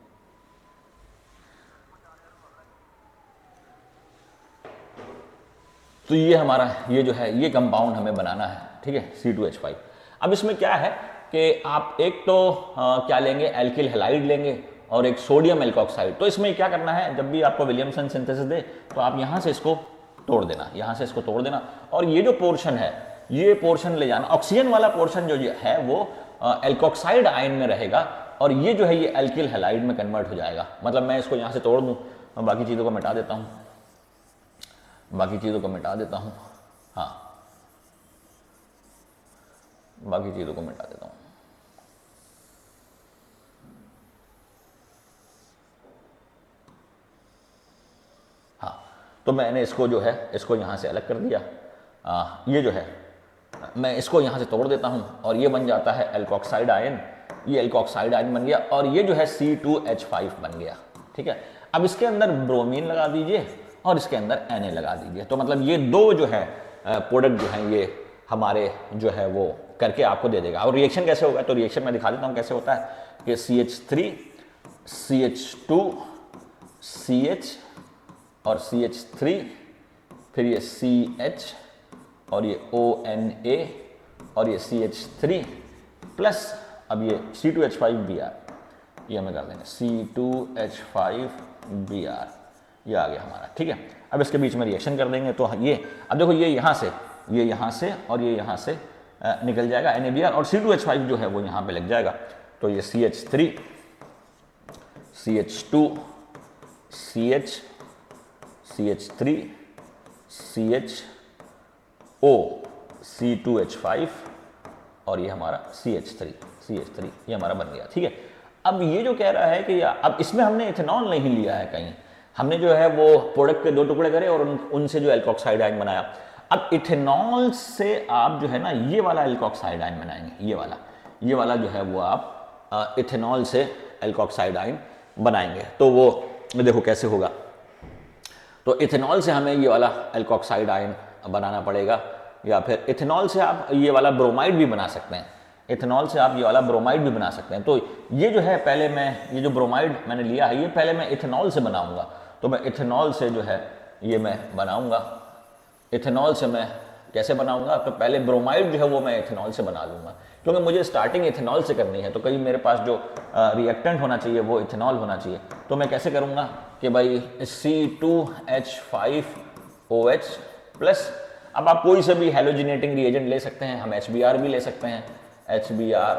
तो ये हमारा ये जो है ये कंपाउंड हमें बनाना है, ठीक है, C2H5। अब इसमें क्या है कि आप एक तो क्या लेंगे, एल्किल हैलाइड लेंगे और एक सोडियम एल्कोक्साइड। तो इसमें क्या करना है, जब भी आपको विलियमसन सिंथेसिस दे तो आप यहाँ से इसको तोड़ देना, यहाँ से इसको तोड़ देना, और ये जो पोर्शन है ये पोर्शन ले जाना, ऑक्सीजन वाला पोर्शन जो है वो एल्कोक्साइड आयन में रहेगा, और ये जो है ये एल्किल हैलाइड में कन्वर्ट हो जाएगा। मतलब मैं इसको यहाँ से तोड़ दूँ, बाकी चीज़ों को मिटा देता हूँ। बाकी चीज़ों को मिटा देता हूँ। हाँ, बाकी चीज़ों को मिटा देता हूँ। हाँ, तो मैंने इसको जो है इसको यहाँ से अलग कर दिया। ये जो है मैं इसको यहाँ से तोड़ देता हूँ और ये बन जाता है एल्कोक्साइड आयन। ये एल्कोक्साइड आयन बन गया और ये जो है C2H5 बन गया। ठीक है, अब इसके अंदर ब्रोमीन लगा दीजिए और इसके अंदर Na लगा दीजिए। तो मतलब ये दो जो है प्रोडक्ट जो है ये हमारे जो है वो करके आपको दे देगा। और रिएक्शन कैसे होगा, तो रिएक्शन मैं दिखा देता हूँ कैसे होता है कि CH3 CH2 CH और CH3 फिर ये CH और ये ONA और ये CH3 प्लस अब ये C2H5Br, ये हमें कर देंगे C2H5Br, ये आ गया हमारा। ठीक है, अब इसके बीच में रिएक्शन कर देंगे तो ये अब देखो ये यहाँ से और ये यहाँ से निकल जाएगा NaBr और C2H5 जो है वो यहाँ पे लग जाएगा। तो ये CH3 CH2 CH CH3 CHO C2H5 और ये हमारा CH3 ये हमारा बन गया। ठीक है, अब ये जो कह रहा है कि अब इसमें हमने इथेनॉल नहीं लिया है कहीं, हमने जो है वो प्रोडक्ट के दो टुकड़े करे और उनसे जो एल्कोक्साइड आयन बनाया। अब इथेनॉल से आप जो है ना ये वाला एल्कोक्साइड आयन बनाएंगे, ये वाला जो है वो आप इथेनॉल से एल्कोक्साइड आयन बनाएंगे। तो वो देखो कैसे होगा, तो इथेनॉल से हमें ये वाला एल्कोक्साइड आयन बनाना पड़ेगा, या फिर इथेनॉल से आप ये वाला ब्रोमाइड भी बना सकते हैं, इथेनॉल से आप ये वाला ब्रोमाइड भी बना सकते हैं। तो ये जो है पहले मैं ये जो ब्रोमाइड मैंने लिया है ये पहले मैं इथेनॉल से बनाऊंगा। तो मैं इथेनॉल से जो है ये मैं बनाऊंगा, इथेनॉल से मैं कैसे बनाऊंगा, तो पहले ब्रोमाइड जो है वो मैं इथेनॉल से बना लूँगा, क्योंकि मुझे स्टार्टिंग इथेनॉल से करनी है। तो कहीं मेरे पास जो रिएक्टेंट होना चाहिए वो इथेनॉल होना चाहिए। तो मैं कैसे करूँगा कि भाई C2H5OH प्लस, अब आप कोई से भी हेलोजिनेटिंग रिएजेंट ले सकते हैं, हम HBr भी ले सकते हैं, HBr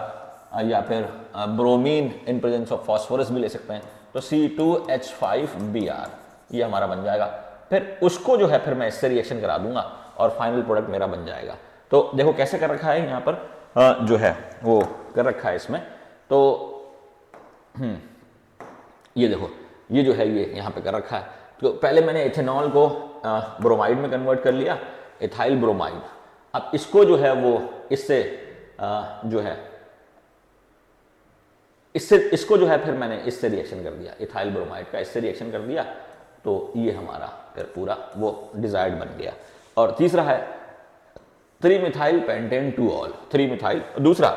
या फिर bromine in presence of phosphorus भी ले सकते हैं। तो C2H5Br ये हमारा बन जाएगा। फिर उसको जो है फिर मैं इससे रिएक्शन करा दूंगा और फाइनल प्रोडक्ट मेरा बन जाएगा। तो देखो कैसे कर रखा है यहाँ पर जो है वो कर रखा है इसमें। तो ये देखो ये जो है ये यहाँ पे कर रखा है। तो पहले मैंने इथेनॉल को ब्रोमाइड में कन्वर्ट कर लिया, इथाइल ब्रोमाइड। अब इसको जो है वो इससे जो है इसको जो है फिर मैंने इससे रिएक्शन कर दिया, इथाइल ब्रोमाइड का इससे रिएक्शन कर दिया। तो ये हमारा फिर पूरा वो डिजायर्ड बन गया। और तीसरा है 3-मिथाइल पेंटेन 2-ऑल, 3-मिथाइल दूसरा।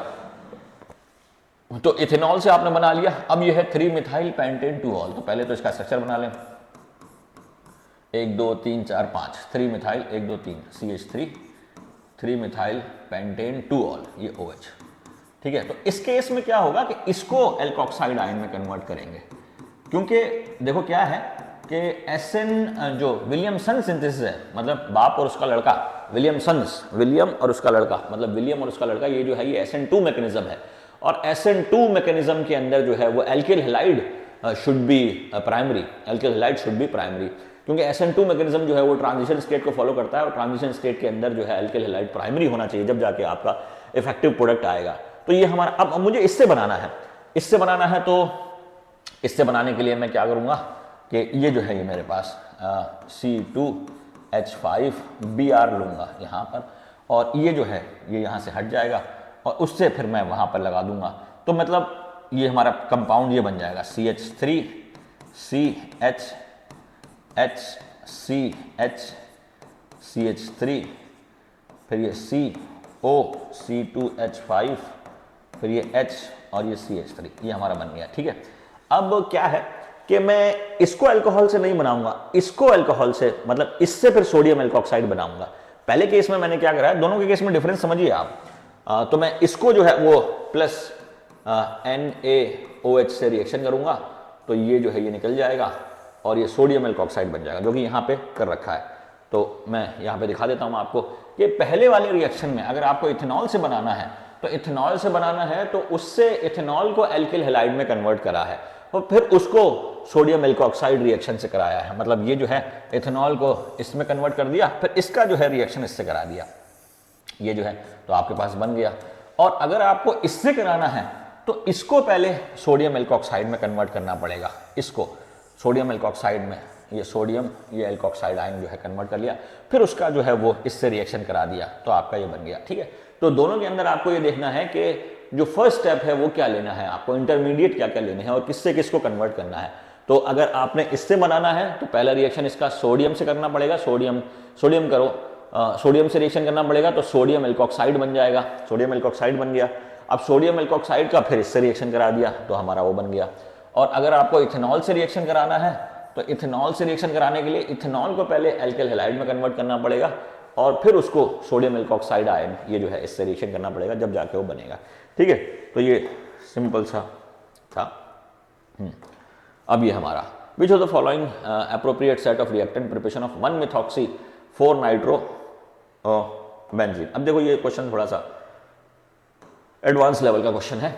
तो इथेनॉल से आपने बना लिया, अब ये है 3-मिथाइल पेंटेन 2-ऑल। तो पहले तो इसका स्ट्रक्चर बना लें, 1 2 3 4 5 3-मिथाइल 1 2 3 CH3 3-मिथाइल पेंटेन 2-ऑल, ये OH। ठीक है, तो इस केस में क्या होगा कि इसको एल्कोक्साइड आयन में कन्वर्ट करेंगे, क्योंकि देखो क्या है कि SN जो विलियमसन सिंथेसिस है, मतलब बाप और उसका लड़का विलियम और उसका लड़का, मतलब विलियम और उसका लड़का, ये जो है ये SN2 मैकेनिज्म है। और SN2 मैकेनिज्म के अंदर जो है वो alkyl halide should be primary, alkyl halide should be primary, क्योंकि SN2 मैकेनिज्म जो है वो ट्रांजिशन स्टेट को फॉलो करता है और ट्रांजिशन स्टेट के अंदर जो है एल्किल हैलाइड प्राइमरी होना चाहिए, जब जाके आपका इफेक्टिव प्रोडक्ट आएगा। तो ये हमारा अब मुझे इससे बनाना है, तो इससे बनाने के लिए मैं क्या करूँगा कि ये जो है ये मेरे पास C2H5Br लूँगा यहाँ पर, और ये जो है ये यहाँ से हट जाएगा और उससे फिर मैं वहाँ पर लगा दूँगा। तो मतलब ये हमारा कंपाउंड ये बन जाएगा CH3 CH CH3 फिर ये CO C2H5 फिर ये H और ये CH3, ये हमारा बन गया। ठीक है, अब क्या है कि मैं इसको अल्कोहल से नहीं बनाऊंगा, इसको अल्कोहल से मतलब इससे फिर सोडियम एल्कोक्साइड बनाऊंगा। पहले केस में मैंने क्या करा है, दोनों के केस में डिफरेंस समझिए आप। तो मैं इसको जो है वो प्लस NaOH से रिएक्शन करूंगा, तो ये जो है ये निकल जाएगा और ये सोडियम एल्कोक्साइड बन जाएगा, जो कि यहाँ पे कर रखा है। तो मैं यहाँ पे दिखा देता हूँ आपको कि पहले वाले रिएक्शन में अगर आपको इथेनॉल से बनाना है, तो इथेनॉल से बनाना है तो उससे इथेनॉल को एल्किल हैलाइड में कन्वर्ट करा है, और फिर उसको सोडियम एल्कोऑक्साइड रिएक्शन से कराया है, मतलब ये जो है इथेनॉल को इसमें कन्वर्ट कर दिया, फिर इसका जो है रिएक्शन इससे करा दिया, ये जो है तो आपके पास बन गया। और अगर आपको इससे कराना है तो इसको पहले सोडियम एल्कोऑक्साइड में कन्वर्ट करना पड़ेगा, इसको सोडियम एल्कोऑक्साइड में, ये सोडियम ये एल्कोऑक्साइड आयन जो है कन्वर्ट कर लिया, फिर उसका जो है वो इससे रिएक्शन करा दिया, तो आपका ये बन गया। ठीक है, तो दोनों के अंदर आपको ये देखना है कि जो फर्स्ट स्टेप है वो क्या लेना है, आपको इंटरमीडिएट क्या क्या लेने हैं और किससे किसको कन्वर्ट करना है। तो अगर आपने इससे बनाना है तो पहला रिएक्शन इसका सोडियम से करना पड़ेगा, सोडियम करो, सोडियम से रिएक्शन करना पड़ेगा तो सोडियम एल्कोऑक्साइड बन जाएगा, सोडियम एल्कोऑक्साइड बन गया। अब सोडियम एल्कोऑक्साइड का फिर इससे रिएक्शन करा दिया तो हमारा वो बन गया। और अगर आपको इथेनॉल से रिएक्शन कराना है तो इथेनॉल से रिएक्शन कराने के लिए इथेनॉल को पहले एल्किल हैलाइड में कन्वर्ट करना पड़ेगा और फिर उसको सोडियम एल्कोऑक्साइड आयन ये जो है इससे रिएक्शन करना पड़ेगा, जब जाके वो बनेगा। ठीक है, तो ये सिंपल सा था। अब ये हमारा which of the following appropriate set of reactant preparation of 1-methoxy 4-nitro benzene. अब देखो ये क्वेश्चन थोड़ा सा एडवांस लेवल का क्वेश्चन है।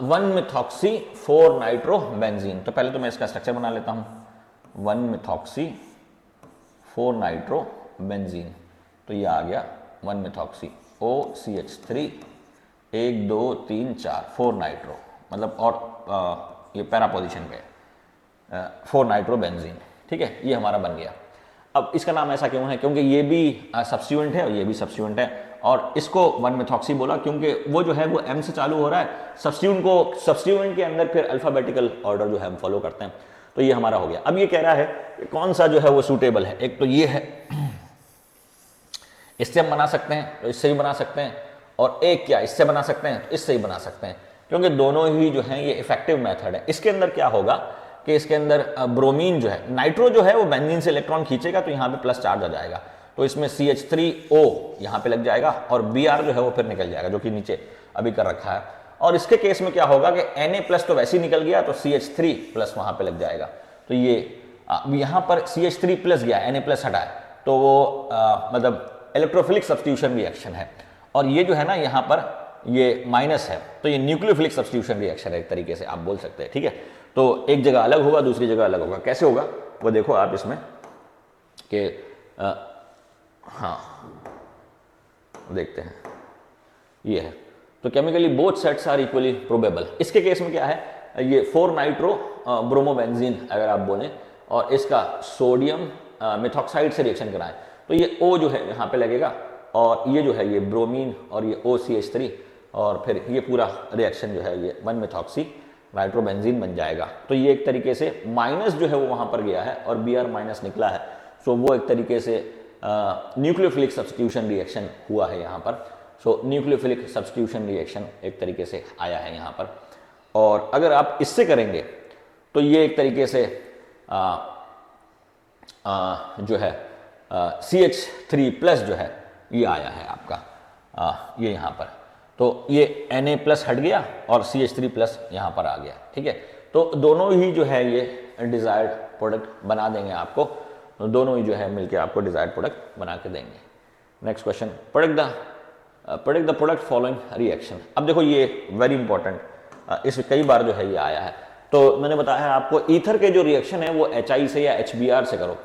1-methoxy 4-nitro बेंजीन, तो पहले तो मैं इसका स्ट्रक्चर बना लेता हूं। 1-methoxy 4-nitro बेंजीन, तो ये आ गया 1-methoxy OCH3 1 2 3 4 4-nitro, मतलब और ये पैरा पोजीशन पे 4-nitro बेंजीन। ठीक है, ये हमारा बन गया। अब इसका नाम ऐसा क्यों है, क्योंकि ये भी सब्स्टिट्यूएंट है और ये भी सब्स्टिट्यूएंट है, और इसको 1-methoxy बोला क्योंकि वो जो है वो M से चालू हो रहा है, सब्स्टिट्यूएंट के अंदर फिर अल्फाबेटिकल ऑर्डर जो है हम फॉलो करते हैं। तो ये हमारा हो गया। अब ये कह रहा है कि कौन सा जो है वो सूटेबल है, एक तो ये है, इससे हम बना सकते हैं तो इससे भी बना सकते हैं, और एक क्या इससे बना सकते हैं तो इससे ही बना सकते हैं, क्योंकि दोनों ही जो है ये इफेक्टिव मेथड है। इसके अंदर क्या होगा कि इसके अंदर ब्रोमीन जो है, नाइट्रो जो है वो बेंजीन से इलेक्ट्रॉन खींचेगा तो यहाँ पे प्लस चार्ज आ जाएगा, तो इसमें CH3O यहाँ पे लग जाएगा और Br जो है वो फिर निकल जाएगा, जो कि नीचे अभी कर रखा है। और इसके केस में क्या होगा कि Na+ तो वैसे ही निकल गया तो CH3+ वहाँ पे लग जाएगा, तो ये यहाँ पर CH3+ गया, Na+ हटा है, तो वो मतलब इलेक्ट्रोफिलिक सब्स्टिट्यूशन रिएक्शन है। और ये जो है ना यहाँ पर ये माइनस है, तो ये न्यूक्लियोफिलिक सब्स्टिट्यूशन रिएक्शन है, एक तरीके से आप बोल सकते हैं। ठीक है, तो एक जगह अलग होगा, दूसरी जगह अलग होगा। कैसे होगा वो देखो आप इसमें कि हाँ देखते हैं, ये है, तो chemically both sets are equally probable. इसके केस में क्या है, ये 4-nitro ब्रोमोबेंजीन अगर आप बोलें और इसका सोडियम मेथॉक्साइड से रिएक्शन कराएं तो ये O जो है यहाँ पे लगेगा और ये जो है ये ब्रोमीन और ये OCH3 और फिर ये पूरा रिएक्शन जो है ये 1-methoxy नाइट्रोबेंजीन बन जाएगा। तो ये एक तरीके से माइनस जो है वो वहाँ पर गया है और Br- निकला है, सो वो एक तरीके से न्यूक्लियोफिलिक सब्स्टिट्यूशन रिएक्शन हुआ है यहाँ पर। सो न्यूक्लियोफिलिक सब्स्टिट्यूशन रिएक्शन एक तरीके से आया है यहाँ पर। और अगर आप इससे करेंगे तो ये एक तरीके से जो है CH3+ जो है ये आया है आपका ये यहाँ पर, तो ये Na+ हट गया और CH3+ यहाँ पर आ गया। ठीक है, तो दोनों ही जो है ये डिज़ायर्ड प्रोडक्ट बना देंगे आपको, तो दोनों ही जो है मिलके आपको डिज़ायर्ड प्रोडक्ट बना के देंगे। Next question, product the product following reaction. अब देखो ये वेरी इंपॉर्टेंट, इस कई बार जो है ये आया है। तो मैंने बताया है आपको ईथर के जो रिएक्शन है वो HI से या HBr से करो।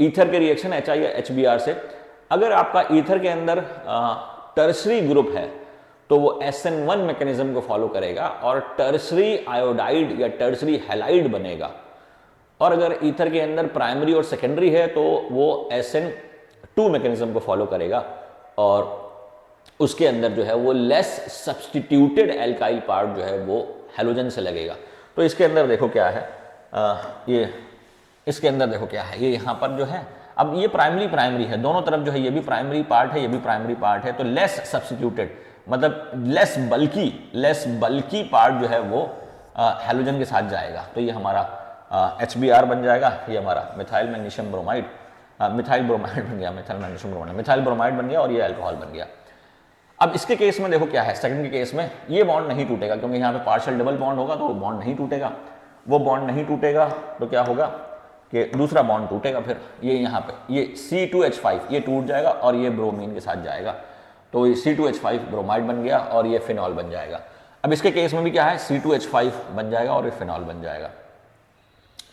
ईथर के रिएक्शन HI या HBr से, अगर आपका ईथर के अंदर टर्सरी ग्रुप है तो वो SN1 मैकेनिज्म को फॉलो करेगा और टर्सरी आयोडाइड या टर्सरी हैलाइड बनेगा। और अगर ईथर के अंदर प्राइमरी और सेकेंडरी है तो वो SN2 मैकेनिज्म को फॉलो करेगा और उसके अंदर जो है वो लेस सब्स्टिट्यूटेड एल्काइल पार्ट जो है वो हैलोजन से लगेगा। तो इसके अंदर देखो क्या है, ये इसके अंदर देखो क्या है, ये यहाँ पर जो है, अब ये प्राइमरी है, दोनों तरफ जो है ये भी प्राइमरी पार्ट है, ये भी प्राइमरी पार्ट है, तो लेस सब्स्टिट्यूटेड मतलब लेस बल्की पार्ट जो है वो हैलोजन के साथ जाएगा। तो ये हमारा HBr बन जाएगा, ये हमारा methyl magnesium bromide, methyl bromide बन गया, methyl magnesium bromide, methyl bromide बन गया और ये अल्कोहल बन गया। अब इसके केस में देखो क्या है, सेकंड के केस में ये बॉन्ड नहीं टूटेगा क्योंकि यहाँ पे पार्शियल डबल बॉन्ड होगा तो वो बॉन्ड नहीं टूटेगा। वो बॉन्ड नहीं टूटेगा तो क्या होगा कि दूसरा बॉन्ड टूटेगा, फिर ये यहाँ पे ये C2H5 ये टूट जाएगा और ये ब्रोमीन के साथ जाएगा, तो ये C2H5 ब्रोमाइड बन गया और ये फिनॉल बन जाएगा। अब इसके केस में भी क्या है, C2H5 बन जाएगा और ये फिनॉल बन जाएगा।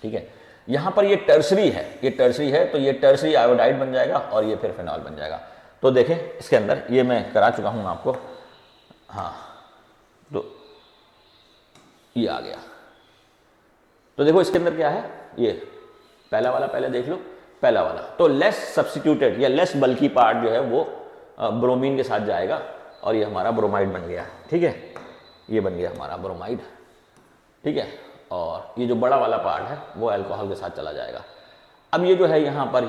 ठीक है, यहां पर ये टर्सरी है, ये टर्सरी है, तो ये टर्सरी आयोडाइड बन जाएगा और ये फिर फिनॉल बन जाएगा। तो देखें इसके अंदर ये मैं करा चुका हूं आपको, हाँ, तो ये आ गया। तो देखो इसके अंदर क्या है, ये पहला वाला पहले देख लो, पहला वाला तो लेस सब्स्टिट्यूटेड या लेस बल्की पार्ट जो है वो ब्रोमीन के साथ जाएगा और ये हमारा ब्रोमाइड बन गया। ठीक है, ये बन गया हमारा ब्रोमाइड। ठीक है, और ये जो बड़ा वाला पार्ट है वो अल्कोहल के साथ चला जाएगा। अब ये जो है यहाँ पर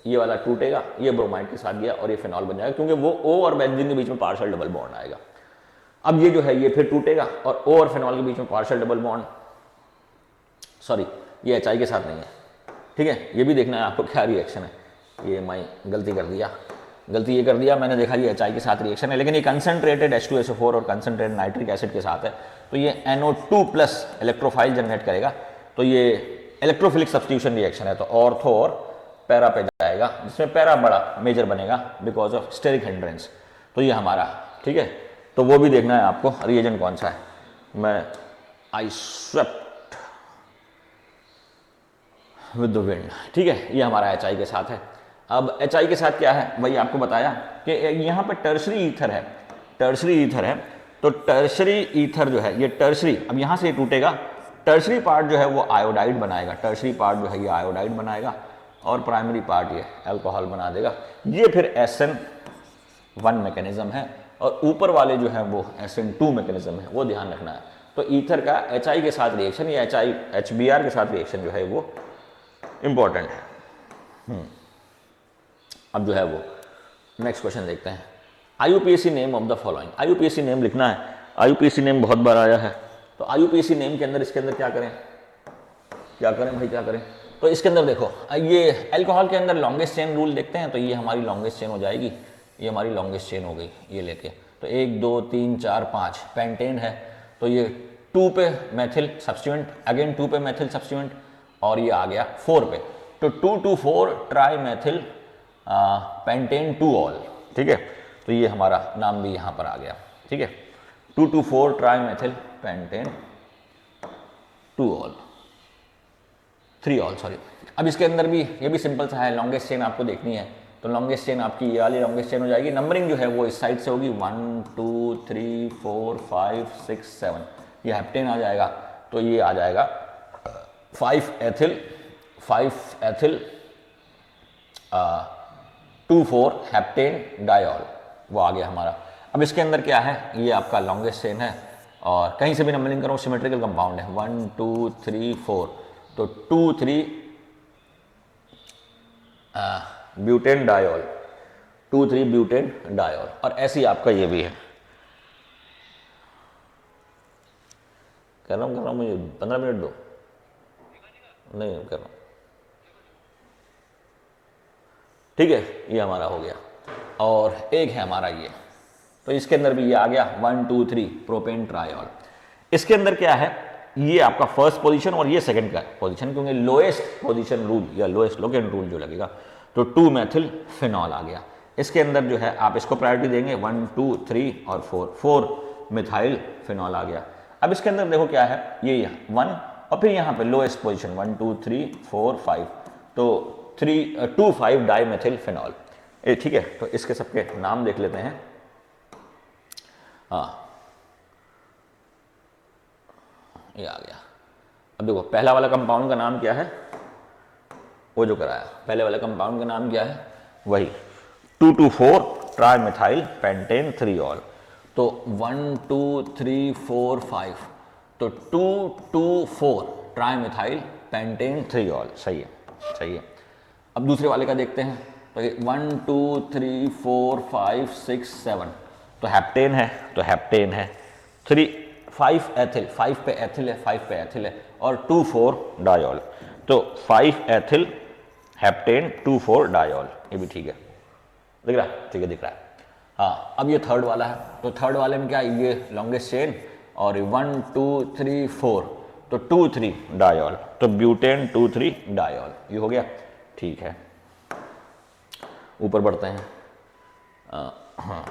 ये वाला टूटेगा, ये ब्रोमाइड के साथ गया और ये फिनॉल बन जाएगा, क्योंकि वो O और बेंजीन के बीच में पार्शियल डबल बॉन्ड आएगा। अब ये जो है ये फिर टूटेगा और O और फिनॉल के बीच में पार्शियल डबल बॉन्ड, सॉरी ये HI के साथ नहीं है। ठीक है, ये भी देखना है आपको क्या रिएक्शन है। ये मैं गलती ये कर दिया, मैंने देखा ये HI के साथ रिएक्शन है, लेकिन ये कंसनट्रेटेड H2SO4 और कंसनट्रेटेड नाइट्रिक एसिड के साथ है, तो ये NO2 प्लस इलेक्ट्रोफाइल जनरेट करेगा। तो ये इलेक्ट्रोफिलिक सब्स्टिट्यूशन रिएक्शन है, तो ऑर्थो और पैरा पे जाएगा, जिसमें पैरा बड़ा मेजर बनेगा बिकॉज ऑफ स्टेरिक हिंड्रेंस। तो ये हमारा, ठीक है, तो वो भी देखना है आपको रिएजेंट कौन सा है। मैं आई स्वेप्ट विद द विंड। ठीक है, ये हमारा HI के साथ है। अब HI के साथ क्या है, वही आपको बताया कि यहाँ पे टर्शरी ईथर है, तो टर्शरी ईथर जो है ये टर्शरी, अब यहाँ से ये टूटेगा, टर्शरी पार्ट जो है वो आयोडाइड बनाएगा, और प्राइमरी पार्ट ये अल्कोहल बना देगा। ये फिर SN1 मैकेनिज्म है, और ऊपर वाले जो है वो SN2 मैकेनिज्म है, वो ध्यान रखना है। तो ईथर का HI के साथ रिएक्शन या HBr के साथ रिएक्शन जो है वो इंपॉर्टेंट है। अब जो है वो नेक्स्ट क्वेश्चन देखते हैं। IUPAC name of the following, IUPAC name लिखना है। IUPAC नेम बहुत बार आया है, तो IUPAC नेम के अंदर इसके अंदर क्या करें भाई। तो इसके अंदर देखो, ये अल्कोहल के अंदर लॉन्गेस्ट चेन रूल देखते हैं, तो ये हमारी लॉन्गेस्ट चेन हो जाएगी, ये हमारी लॉन्गेस्ट चेन हो गई ये लेके। तो 1 2 3 4 5 पेंटेन है, तो ये 2 पे मेथिल सब्स्टिट्यूएंट, अगेन 2 पे मेथिल सब्स्टिट्यूएंट, और ये आ गया 4 पे, तो 2 2 4 ट्राई मेथिल पेंटेन 2 ऑल। ठीक है, तो ये हमारा नाम भी यहाँ पर आ गया। ठीक है, 2 2 4 try methyl pentane 2 all, 3 all, sorry. अब इसके अंदर भी ये भी सिंपल सा है, लॉन्गेस्ट चेन आपको देखनी है, तो लॉन्गेस्ट चेन आपकी ये वाली लॉन्गेस्ट चेन हो जाएगी। नंबरिंग जो है वो इस साइड से होगी, 1 2 3 4 5 6 7, ये हेप्टेन आ जाएगा, तो ये आ जाएगा 5 एथिल 2 4 हेप्टेन डायॉल, वो आ गया हमारा। अब इसके अंदर क्या है, ये आपका लॉन्गेस्ट चेन है, और कहीं से भी नंबरिंग करो सिमेट्रिकल कंपाउंड है, 1 2 3 4, तो 2 3 ब्यूटेन डायॉल, 2 3 ब्यूटेन डायॉल, और ऐसे ही आपका ये भी है। कर रहा हूँ मुझे 15 मिनट दो, नहीं कर रहा हूँ। ठीक है, ये हमारा हो गया, और एक है हमारा ये, तो इसके अंदर भी ये आ गया 1 2 3 प्रोपेन ट्रायॉल। इसके अंदर क्या है, ये आपका फर्स्ट पोजीशन और ये सेकंड का पोजीशन, क्योंकि लोएस्ट पोजीशन रूल या लोएस्ट लोकेंट रूल जो लगेगा, तो 2 मेथिल फिनॉल आ गया। इसके अंदर जो है आप इसको प्रायोरिटी देंगे, 1 2 3 और 4 मिथाइल फिनॉल आ गया। अब इसके अंदर देखो क्या है, ये 1 और फिर यहाँ पे लोएस्ट पोजीशन 1 2 3 4 5, तो 2 5 डाई मेथिल फिनॉल। ठीक है, तो इसके सबके नाम देख लेते हैं। हाँ, ये आ गया। अब देखो पहला वाला कंपाउंड का नाम क्या है, वो जो कराया, पहले वाले कंपाउंड का नाम क्या है, वही 2 2 4 ट्राई मिथाइल पेंटेन 3 ऑल, तो 1 2 3 4 5, तो 2 2 4 ट्राई मिथाइल पेंटेन 3 ऑल, सही है। अब दूसरे वाले का देखते हैं, तो 1 2 3 4 5 6 7, तो हेप्टेन है, 3 5 एथिल, 5 पे एथिल है, और 2 4 डायॉल, तो 5 एथिल हेप्टेन 2 4 डायॉल, ये भी ठीक है, दिख रहा है, ठीक है दिख रहा है। हाँ, अब ये थर्ड वाला है, तो थर्ड वाले में क्या है, ये लॉन्गेस्ट चेन, और 1 2 3 4, तो 2 3 डायॉल, तो ब्यूटेन 2 3 डायॉल, ये हो गया। ठीक है, ऊपर बढ़ते हैं। हाँ,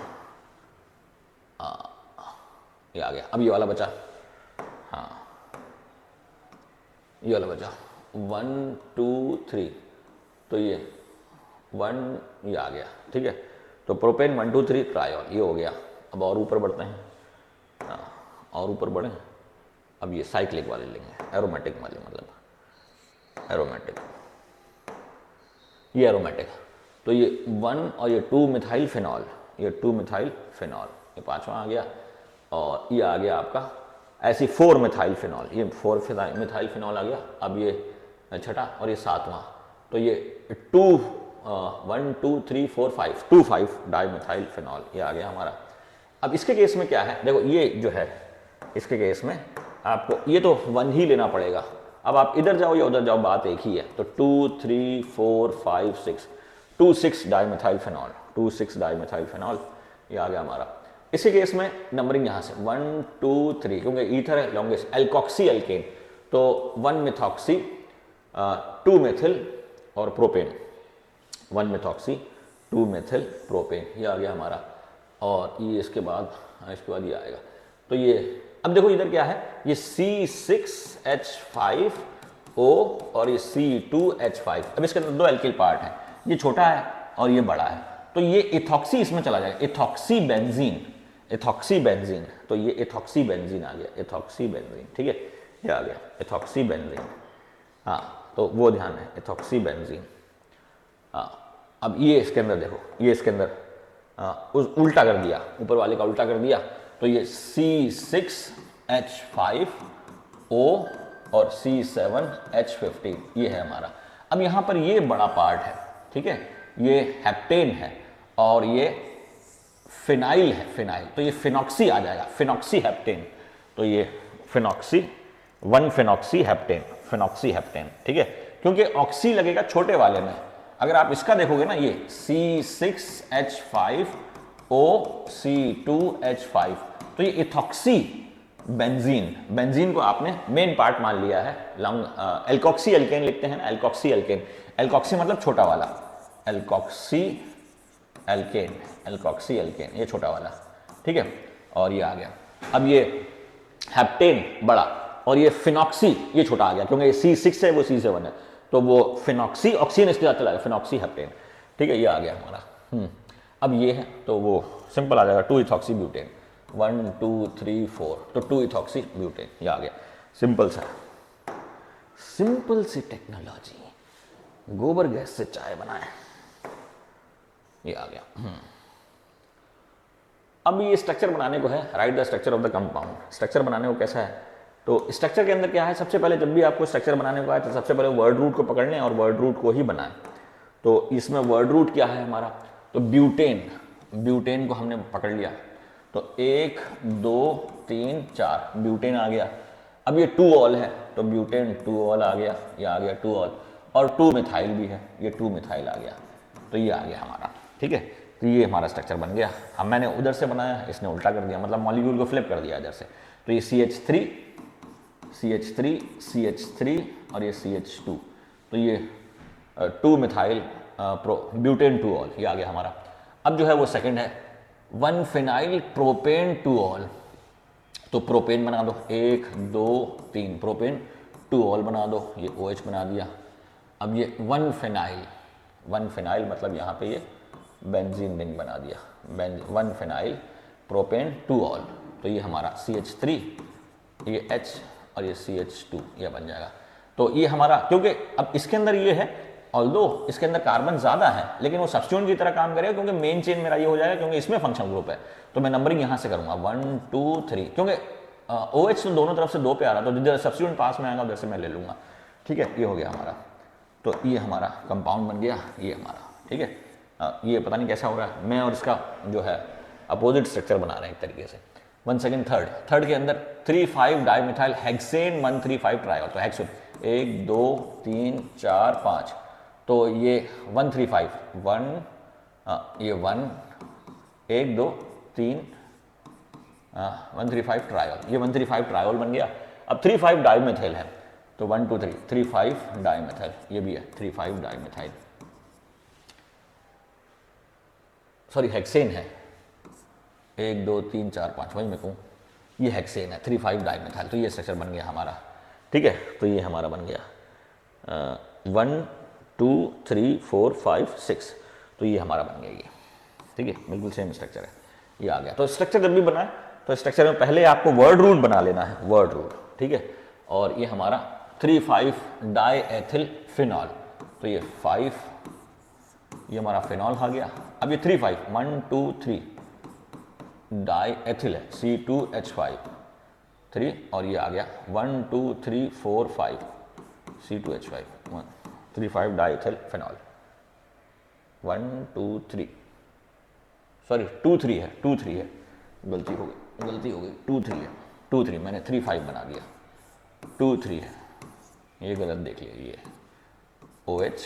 ये आ गया। अब ये वाला बचा, हाँ ये वाला बचा 1 2 3, तो ये 1 ये आ गया, ठीक है। तो प्रोपेन 1 2 3 ट्रायोल ये हो गया। अब और ऊपर बढ़ते हैं, हाँ और ऊपर बढ़े। अब ये साइक्लिक वाले लेंगे, एरोमेटिक वाले, मतलब एरोमेटिक, ये एरोमेटिक। तो ये 1 और ये 2 मिथाइल फिनॉल, ये 2 मिथाइल फिनॉल, ये पांचवा आ गया। और ये आ गया आपका ऐसी 4 मिथाइल फिनॉल, ये 4 मिथाइल फिनॉल आ गया। अब ये छठा और ये सातवां, तो ये 1 2 3 4 5 2 5 डाई मिथाइल फिनॉल ये आ गया हमारा। अब इसके केस में क्या है, देखो ये जो है इसके केस में आपको ये तो 1 ही लेना पड़ेगा। अब आप इधर जाओ या उधर जाओ, बात एक ही है। तो 2 3 4 5 6 2 6 डाईमिथाइल फिनॉल, 2 6 डाईमिथाइल फिनॉल ये आ गया हमारा। इसी केस में नंबरिंग यहाँ से 1 2 3, क्योंकि ईथर है लॉन्गेस्ट, एल्कोक्सी एल्केन, तो 1 मिथॉक्सी 2 मेथिल और प्रोपेन, 1 मिथॉक्सी 2 मेथिल प्रोपेन ये आ गया हमारा। और ये इसके बाद ये आएगा। तो ये अब देखो इधर क्या है, ये C6H5O और ये C2H5। अब इसके अंदर 2 एल्किल पार्ट है, ये छोटा है और ये बड़ा है। तो ये इथॉक्सी इसमें चला जाएगा, इथॉक्सी बेंजीन, इथॉक्सी बेंजीन। तो ये इथॉक्सी बेंजीन आ गया, इथॉक्सी बेंजीन, ठीक है ये आ गया इथॉक्सी बेंजीन। हाँ तो वो ध्यान है, इथॉक्सी बेंजीन। हाँ अब ये इसके अंदर देखो, ये इसके अंदर उस उल्टा कर दिया, ऊपर वाले का उल्टा कर दिया। तो ये C6H5O और C7H15 ये है हमारा। अब यहाँ पर ये बड़ा पार्ट है, ठीक है, ये हेप्टेन है और ये फिनाइल है, फिनाइल। तो ये फिनॉक्सी आ जाएगा, फिनॉक्सी हेप्टेन। तो ये phenoxy 1 phenoxy heptane, phenoxy heptane, ठीक है, क्योंकि ऑक्सी लगेगा छोटे वाले में। अगर आप इसका देखोगे ना, ये C6H5O C2H5, तो ये इथॉक्सी बेंजीन, बेंजीन को आपने मेन पार्ट मान लिया है। एल्कोक्सी एल्केन लिखते हैं ना, एल्कोक्सी एल्केन, एल्कोक्सी मतलब छोटा वाला, एल्कोक्सी एल्केन, एल्कोक्सी एल्केन ये छोटा वाला, ठीक है। और ये आ गया। अब ये हेप्टेन बड़ा और ये फिनॉक्सी ये छोटा आ गया, क्योंकि ये C6 है वो C7 है, तो वो फिनॉक्सी ऑक्सीजन इसके साथ चला गया, फिनॉक्सी हेप्टेन, ठीक है ये आ गया हमारा। अब ये है तो वो सिंपल आ जाएगा 2 इथॉक्सी ब्यूटेन, 1 2 3 4, तो 2 इथॉक्सी ब्यूटेन ये आ गया। सिंपल सा, सिंपल सी टेक्नोलॉजी, गोबर गैस से चाय बनाए, ये आ गया। अब ये स्ट्रक्चर बनाने को है, right the structure of the compound. Structure बनाने को कैसा है, तो स्ट्रक्चर के अंदर क्या है, सबसे पहले जब भी आपको स्ट्रक्चर बनाने को आए तो सबसे पहले वर्ड रूट को पकड़ लें और वर्ड रूट को ही बनाएं। तो इसमें वर्ड रूट क्या है हमारा, तो ब्यूटेन, ब्यूटेन को हमने पकड़ लिया, तो 1 2 3 4 ब्यूटेन आ गया। अब ये 2 ऑल है तो ब्यूटेन 2 ऑल आ गया, ये आ गया 2 ऑल, और 2 मिथाइल भी है, ये 2 मिथाइल आ गया, तो ये आ गया हमारा, ठीक है। तो ये हमारा स्ट्रक्चर बन गया। अब मैंने उधर से बनाया, इसने उल्टा कर दिया, मतलब मॉलिक्यूल को फ्लिप कर दिया इधर से। तो ये CH3 CH3 CH3 और ये CH2, तो ये 2 मिथाइल ब्यूटेन 2 ऑल ये आ गया हमारा। अब जो है वो सेकंड है 1 फिनाइल प्रोपेन 2 ऑल, तो प्रोपेन बना दो, 1 2 3 प्रोपेन 2 ऑल बना दो, ये OH बना दिया। अब ये 1 फिनाइल, 1 फिनाइल मतलब यहाँ पे ये बेंजीन रिंग बना दिया, 1 फिनाइल प्रोपेन 2 ऑल, तो ये हमारा CH3 ये H और ये CH2 ये बन जाएगा। तो ये हमारा, क्योंकि अब इसके अंदर ये है, ऑल्दो इसके अंदर कार्बन ज़्यादा है लेकिन वो सब्स्टिट्यूएंट की तरह काम करेगा, क्योंकि मेन चेन मेरा ये हो जाएगा, क्योंकि इसमें फंक्शनल ग्रुप है। तो मैं नंबरिंग यहाँ से करूँगा 1 2 3, क्योंकि OH तो दोनों तरफ से 2 पे आ रहा, तो जिधर सब्स्टिट्यूएंट पास में आएगा उधर से मैं ले लूँगा, ठीक है। ये हो गया हमारा, तो ये हमारा कंपाउंड बन गया, ये हमारा, ठीक है। ये पता नहीं कैसा हो रहा है, मैं और इसका जो है अपोजिट स्ट्रक्चर बना रहे हैं एक तरीके से। 1 सेकेंड, थर्ड के अंदर 3 5 डाईमिथाइल हेक्सेन 135 ट्रायोल, तो हेक्सेन 1 2 3 4 5, तो ये 135 1 ये 1 1 2 3 135 ट्रायोल, ये 135 ट्रायोल बन गया। अब 3 5 डाईमिथाइल है, तो 1 2 3 3 5 डाईमिथाइल ये भी है, 3 5 डाईमिथाइल, सॉरी हेक्सेन है, 1 2 3 4 5 वही मैं कहूँ, ये हेक्सेन है 3,5 डाइमेथाइल। तो ये स्ट्रक्चर बन गया हमारा, ठीक है। तो ये हमारा बन गया 1 2 3 4 5 6। तो ये हमारा बन गया ये, ठीक है, बिल्कुल सेम स्ट्रक्चर है, ये आ गया। तो स्ट्रक्चर जब भी बनाए तो स्ट्रक्चर में पहले आपको वर्ड रूट बना लेना है, वर्ड रूट, ठीक है। और ये हमारा 3,5 डाईएथिल फिनॉल। तो ये 5, ये हमारा फिनॉल आ गया। अब ये 3,5 1 2 3 डाईएथिल है C2H5 3, और ये आ गया 1 2 3 4 5 C2H5 1 3,5 डाईएथिल फिनॉल 1 2 3, सॉरी 2 3 है, 2 3 है, गलती हो गई 2 3 है, 2 3 मैंने 3,5 बना दिया, 2 3 है, ये गलत देख लिया, ये OH,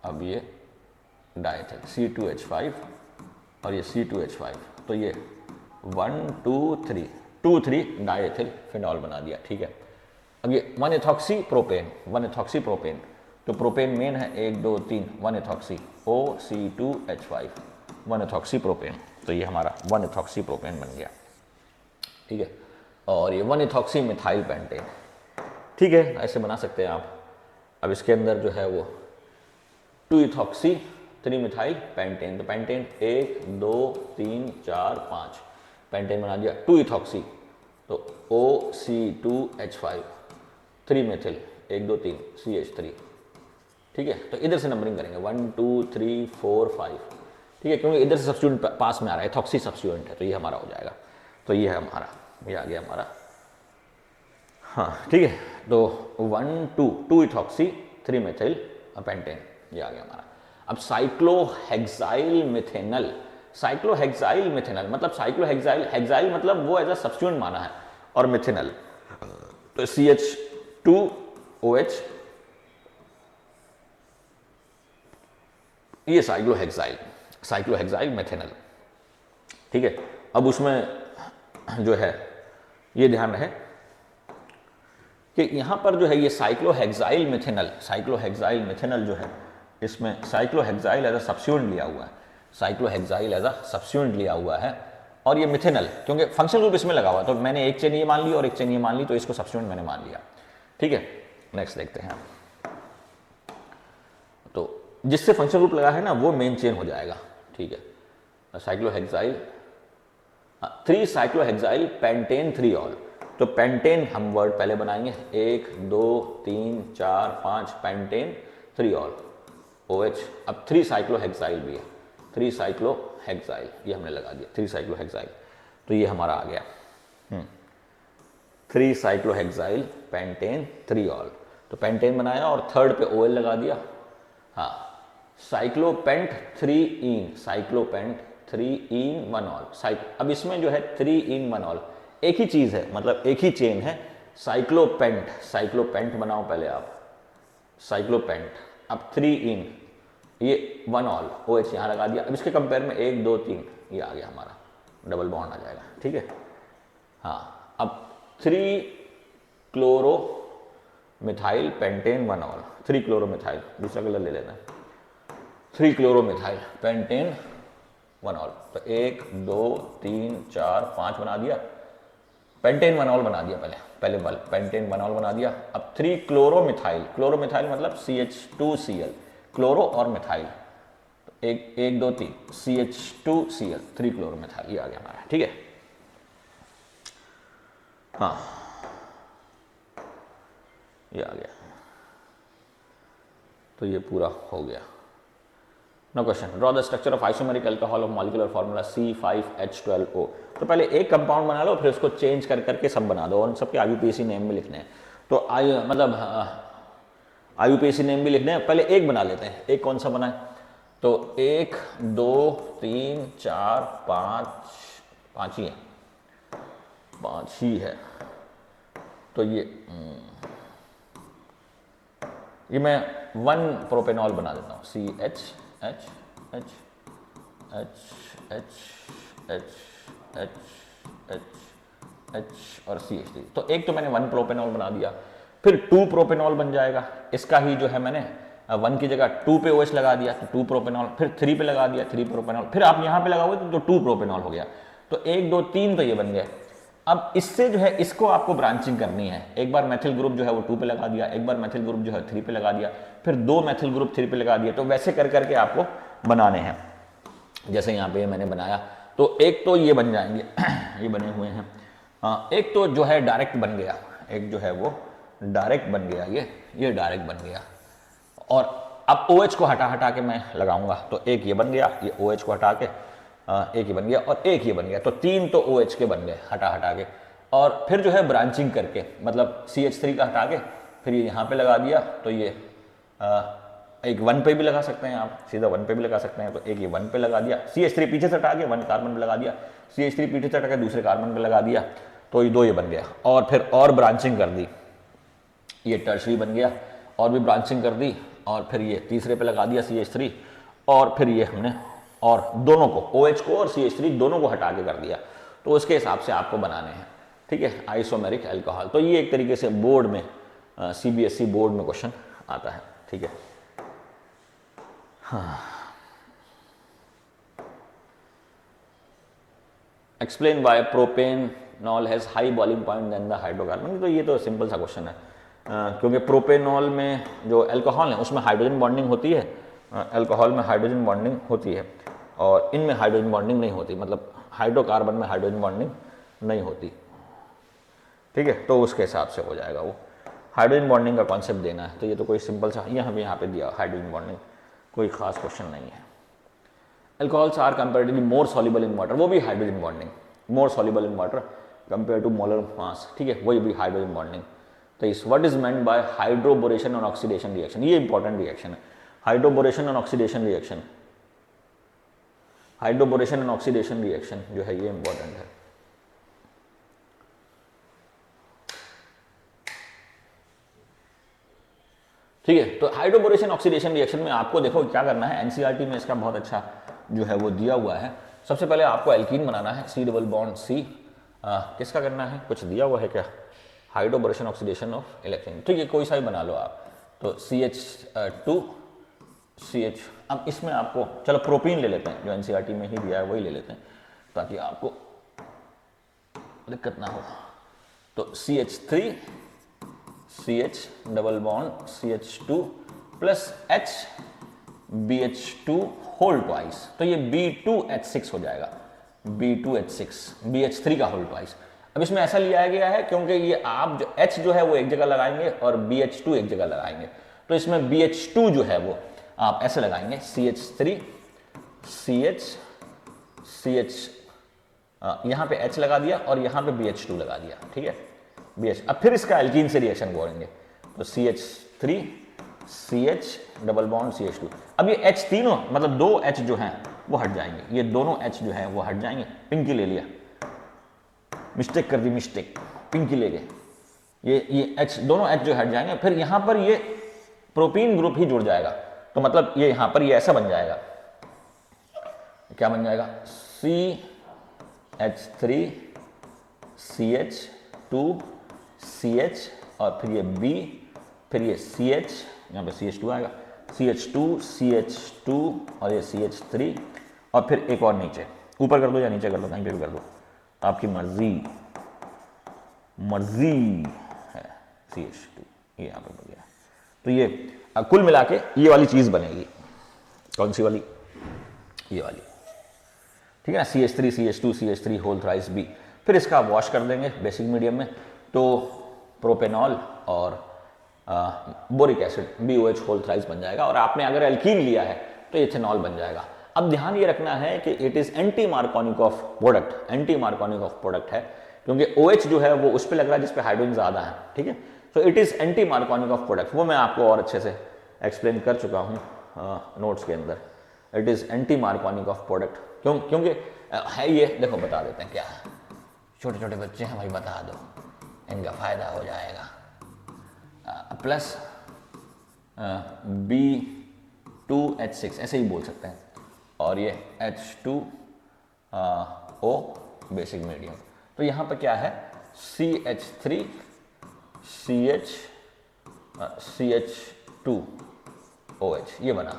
अब ये डाईएथिल C2H5 और ये C2H5। तो ये 1 2 3 2 3 डाईएथिल फिनॉल बना दिया, ठीक है। अब ये 1 एथॉक्सी प्रोपेन, 1 एथॉक्सी प्रोपेन, तो प्रोपेन मेन है 1 2 3 1 एथॉक्सी OC2H5 1 एथॉक्सी प्रोपेन। तो ये हमारा 1 एथॉक्सी प्रोपेन बन गया, ठीक है। और ये 1 एथॉक्सी मिथाइल पेंटेन, ठीक है, ऐसे बना सकते हैं आप। अब इसके अंदर जो है वो 2 इथॉक्सी 3 मिथाइल पेंटेन, तो पेंटेन 1 2 3 4 5 पेंटेन बना दिया। 2 इथॉक्सी तो OC2H5 3 मेथिल 1 2 3 CH3, ठीक है। तो इधर से नंबरिंग करेंगे 1 2 3 4 5, ठीक है, क्योंकि इधर से सब्स्टिट्यूएंट पास में आ रहा है, इथॉक्सी सब्स्टिट्यूएंट है, तो ये हमारा हो जाएगा। तो ये है हमारा, ये आ गया हमारा, हाँ, ठीक है। तो 1 2 इथॉक्सी 3 मेथिल पेंटेन, ये आ गया हमारा। अब साइक्लोहेक्साइल मिथेनल, साइक्लोहेक्साइल मिथेनल मतलब साइक्लोहेक्साइल, हेक्साइल मतलब वो एज अ सब्स्टिट्यूएंट माना है, और मिथेनल तो CH2OH, ये साइक्लोहेक्साइल मिथेनल, ठीक है। अब उसमें जो है ये ध्यान रहे कि यहां पर जो है ये साइक्लोहेक्साइल मिथेनल जो है, इसमें साइक्लोहेक्साइल एज अ सब्स्टिट्यूएंट लिया हुआ है, साइक्लोहेक्साइल एज अ सब्स्टिट्यूएंट लिया हुआ है, और ये मिथेनल क्योंकि फंक्शनल ग्रुप इसमें लगा हुआ है, तो मैंने एक चेन ये मान ली और एक चेन ये मान ली, तो इसको सब्स्टिट्यूएंट मैंने मान लिया, ठीक है। नेक्स्ट देखते हैं, तो जिससे फंक्शनल ग्रुप लगा है ना वो मेन चेन हो जाएगा, ठीक है। साइक्लोहेक्साइल 3 साइक्लोहेक्साइल पेंटेन 3 ऑल, तो पेंटेन हम वर्ड पहले बनाएंगे 1 2 3 4 5 पेंटेन 3 ऑल OH। अब 3 साइक्लोहेक्साइल भी है, 3 साइक्लोहेक्साइल ये हमने लगा दिया, 3 साइक्लोहेक्साइल, तो ये हमारा आ गया 3 साइक्लोहेक्साइल पेंटेन 3 ऑल, तो पेंटेन बनाया और थर्ड पे OL लगा दिया, हाँ। साइक्लोपेंट 3 इन, साइक्लोपेंट 3 इन 1 ऑल, अब इसमें जो है 3 इन 1 ऑल एक ही चीज है, मतलब एक ही चेन है। साइक्लोपेंट बनाओ पहले आप, साइक्लोपेंट, अब 3 इन, ये 1 ऑल OH यहाँ लगा दिया। अब इसके कंपेयर में 1 2 3 ये आ गया हमारा, डबल बॉन्ड आ जाएगा, ठीक है, हाँ। अब 3 chloro methyl pentane 1 all, 3 chloro methyl, दूसरा कलर ले लेना, 3 क्लोरो मिथाइल पेंटेन 1 ऑल, तो 1 2 3 4 5 बना दिया, पेंटेन 1 ऑल बना दिया, पहले पेंटेन 1 ऑल बना दिया। अब 3 क्लोरोमिथाइल, क्लोरोमिथाइल मतलब CH2Cl, क्लोरो और मिथाइल, तो 1 2 3 CH2Cl 3 क्लोरोमिथाइल, ये आ गया हमारा, ठीक है, हाँ, ये आ गया। तो ये पूरा हो गया। No question, draw the structure of isomeric alcohol of molecular formula C5H12O। तो पहले एक कंपाउंड बना लो, फिर उसको चेंज कर करके सब बना दो, और सबके IUPAC नेम भी लिखने हैं। तो मतलब IUPAC नेम भी लिखने हैं, पहले एक बना लेते हैं। एक कौन सा बनाए, तो 1 2 3 4 5 ही है, 5 ही है। तो ये मैं 1 प्रोपेनॉल बना देता हूँ, CH H H H H H H H H और CH3। तो एक तो मैंने 1 प्रोपेनॉल बना दिया, फिर 2 प्रोपेनॉल बन जाएगा, इसका ही जो है मैंने 1 की जगह 2 पे OH लगा दिया, तो 2 प्रोपेनॉल, फिर 3 पे लगा दिया 3 प्रोपेनॉल, फिर आप यहाँ पे लगाओगे तो 2 प्रोपेनॉल हो गया। तो 1 2 3 तो ये बन गए, अब इससे जो है इसको आपको ब्रांचिंग करनी है। एक बार मैथिल ग्रुप जो है वो 2 पे लगा दिया, एक बार मैथिल ग्रुप जो है 3 पे लगा दिया, फिर 2 मैथिल ग्रुप 3 पे लगा दिया। तो वैसे कर करके आपको बनाने हैं। जैसे यहाँ पे मैंने बनाया, तो एक तो ये बन जाएंगे ये बने हुए हैं। एक तो जो है डायरेक्ट बन गया, एक जो है वो डायरेक्ट बन गया, ये डायरेक्ट बन गया। और अब OH को हटा हटा के मैं लगाऊंगा, तो एक ये बन गया, ये OH को हटा के एक ये बन गया और एक ये बन गया। तो 3 तो OH के बन गए हटा हटा के। और फिर जो है ब्रांचिंग करके, मतलब CH3 का हटा के फिर ये यहाँ पे लगा दिया, तो ये एक 1 पे भी लगा सकते हैं आप, सीधा 1 पे भी लगा सकते हैं। तो एक ये 1 पे लगा दिया, CH3 पीछे से हटा के 1 कार्बन पे लगा दिया, CH3 पीछे से हटा के दूसरे कार्बन पे लगा दिया, तो ये 2 ये बन गया। और फिर और ब्रांचिंग कर दी, ये टर्शरी बन गया, और भी ब्रांचिंग कर दी, और फिर ये तीसरे पे लगा दिया CH3, और फिर ये हमने और दोनों को OH को और CH3 दोनों को हटा के कर दिया। तो उसके हिसाब से आपको बनाने हैं, ठीक है, आइसोमेरिक अल्कोहल। तो ये एक तरीके से बोर्ड में CBSE बोर्ड में क्वेश्चन आता है, ठीक है। हाँ, explain why propanol has high boiling point than the hydrocarbon. तो ये तो सिंपल सा क्वेश्चन है, क्योंकि प्रोपेनॉल में जो अल्कोहल है उसमें हाइड्रोजन बॉन्डिंग होती है, अल्कोहल में हाइड्रोजन बॉन्डिंग होती है, और इनमें हाइड्रोजन बॉन्डिंग नहीं होती, मतलब हाइड्रोकार्बन में हाइड्रोजन बॉन्डिंग नहीं होती, ठीक है। तो उसके हिसाब से हो जाएगा वो, हाइड्रोजन बॉन्डिंग का कॉन्सेप्ट देना है। तो ये तो कोई सिंपल सा यहाँ पे दिया हाइड्रोजन बॉन्डिंग, कोई खास क्वेश्चन नहीं है। Alcohols are comparatively more soluble in water, वो भी hydrogen bonding, more soluble in water compare to molar mass, ठीक है, वही भी हाइड्रोजन बॉन्डिंग। तो इस what is meant by hydroboration और ऑक्सीडेशन रिएक्शन, ये इंपॉर्टेंट रिएक्शन है, हाइड्रोबोरेशन और oxidation reaction, hydroboration and oxidation reaction जो है ये इंपॉर्टेंट है। ठीक है, तो हाइड्रोबोरेशन ऑक्सीडेशन रिएक्शन में आपको देखो क्या करना है, एनसीईआरटी में इसका बहुत अच्छा जो है वो दिया हुआ है। सबसे पहले आपको एल्कीन बनाना है, C डबल बॉन्ड C, किसका करना है, कुछ दिया हुआ है क्या, हाइड्रोबोरेशन ऑक्सीडेशन ऑफ इलेक्ट्रॉन, ठीक है, कोई सा भी बना लो आप। तो CH2 CH, अब इसमें आपको चलो प्रोपीन ले लेते हैं, जो एनसीईआरटी में ही दिया है वही ले लेते हैं ताकि आपको दिक्कत ना हो। तो CH3 CH double bond CH2 plus H BH2 whole twice, तो ये B2H6 हो जाएगा, B2H6 BH3 का होल ट्वाइस। अब इसमें ऐसा लिया गया है क्योंकि ये आप जो H जो है वो एक जगह लगाएंगे और BH2 एक जगह लगाएंगे, तो इसमें BH2 जो है वो आप ऐसे लगाएंगे, CH3 CH यहाँ पे H लगा दिया और यहाँ पे BH2 लगा दिया, ठीक है, BH। अब फिर इसका एल्कीन से रिएक्शन करेंगे, तो CH3 CH double bond CH2। अब ये H तीनों मतलब 2 H जो हैं वो हट जाएंगे, ये दोनों H जो हैं वो हट जाएंगे, पिंकी ले लिया, मिस्टेक कर दी, मिस्टेक, पिंकी ले गए, ये H दोनों H जो हट जाएंगे, फिर यहाँ पर ये प्रोपीन ग्रुप ही जुड़ जाएगा। तो मतलब ये यहाँ पर ये ऐसा बन जाएगा, क्या बन जाएगा, CH3 CH2 CH और फिर ये B, फिर ये CH, यहाँ पे CH2 आएगा, CH2 CH2 और ये CH3, और फिर एक और नीचे, ऊपर कर दो या नीचे कर दो, कहीं पे भी कर दो, आपकी मर्जी है, CH2 ये यहाँ पे बन गया। तो ये कुल मिला के ये वाली चीज बनेगी, कौन सी वाली, ये वाली, ठीक है ना, CH3 CH2 CH3 whole thrice B। फिर इसका वॉश कर देंगे बेसिक मीडियम में, तो प्रोपेनॉल और boric acid BOH whole thrice बन जाएगा, और आपने अगर एल्कीन लिया है तो इथेनॉल बन जाएगा। अब ध्यान ये रखना है कि it is anti Markovnikov of product, anti Markovnikov of product है, क्योंकि OH जो है वो उस पर लग रहा है जिस पे हाइड्रोजन ज्यादा है, ठीक है। तो it is anti Markovnikov of product, वो मैं आपको और अच्छे से एक्सप्लेन कर चुका हूँ नोट्स के अंदर। It is anti Markovnikov of product, क्योंकि है ये, देखो बता देते हैं क्या है, छोटे छोटे बच्चे हैं भाई, बता दो, इनका फायदा हो जाएगा। प्लस B2H6 ऐसे ही बोल सकते हैं, और ये H2O बेसिक मीडियम। तो यहाँ पर क्या है, CH3 CH2OH ये बना।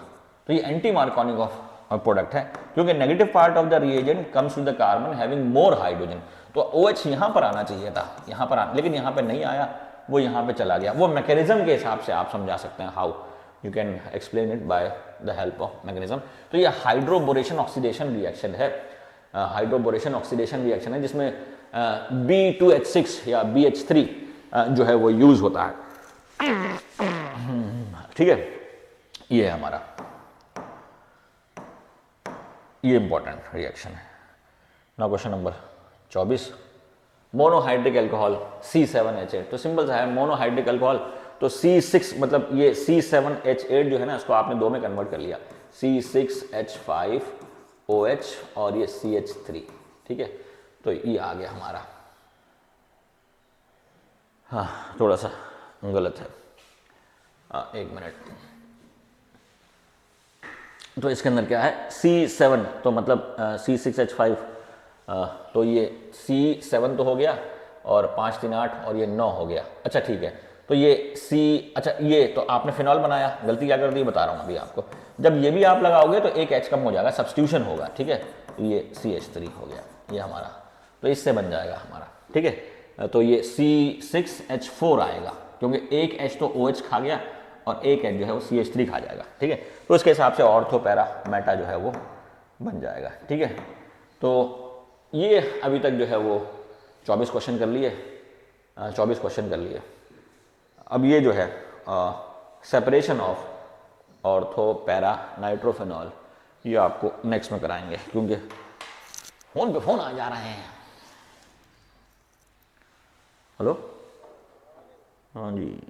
तो ये एंटी मार्कोनिक ऑफ और प्रोडक्ट है, क्योंकि negative part of the reagent comes to the carbon having more hydrogen. तो OH यहाँ पर आना चाहिए था, यहाँ पर लेकिन यहाँ पे नहीं आया, वो यहाँ पे चला गया। वो मैकेनिज्म के हिसाब से आप समझा सकते हैं, how you can explain it by the help of mechanism. तो ये हाइड्रोबोरेशन ऑक्सीडेशन रिएक्शन है, हाइड्रोबोरेशन ऑक्सीडेशन रिएक्शन है, जिसमें B2H6 या BH3 जो है वो यूज होता है। ठीक है, ये है हमारा, ये इंपॉर्टेंट रिएक्शन है। Now question number 24, monohydric alcohol C7H8। तो सिंपल सा है, मोनोहाइड्रिक एल्कोहल, तो C6 मतलब ये C7H8 जो है ना, इसको आपने 2 में कन्वर्ट कर लिया, C6H5OH और ये CH3। ठीक है, तो ये आ गया हमारा। हाँ, थोड़ा सा गलत है, एक मिनट। तो इसके अंदर क्या है, C7 तो मतलब C6H5, तो ये C7 तो हो गया, और 5 3 8 और ये 9 हो गया। अच्छा ठीक है, तो ये अच्छा ये तो आपने फिनॉल बनाया, गलती क्या कर दी बता रहा हूँ अभी आपको। जब ये भी आप लगाओगे तो एक H कम हो जाएगा, सब्स्टिट्यूशन होगा। ठीक है, तो ये CH3 हो गया ये हमारा, तो इससे बन जाएगा हमारा। ठीक है, तो ये C6H4 आएगा, क्योंकि एक H तो OH खा गया और एक H जो है वो CH3 खा जाएगा। ठीक है, तो इसके हिसाब से ऑर्थो पैरा मेटा जो है वो बन जाएगा। ठीक है, तो ये अभी तक जो है वो 24 क्वेश्चन कर लिए, 24 क्वेश्चन कर लिए। अब ये जो है separation of ortho para nitrophenol, ये आपको नेक्स्ट में कराएंगे, क्योंकि फोन पे फोन आ जा रहे हैं। हेलो, हाँ जी।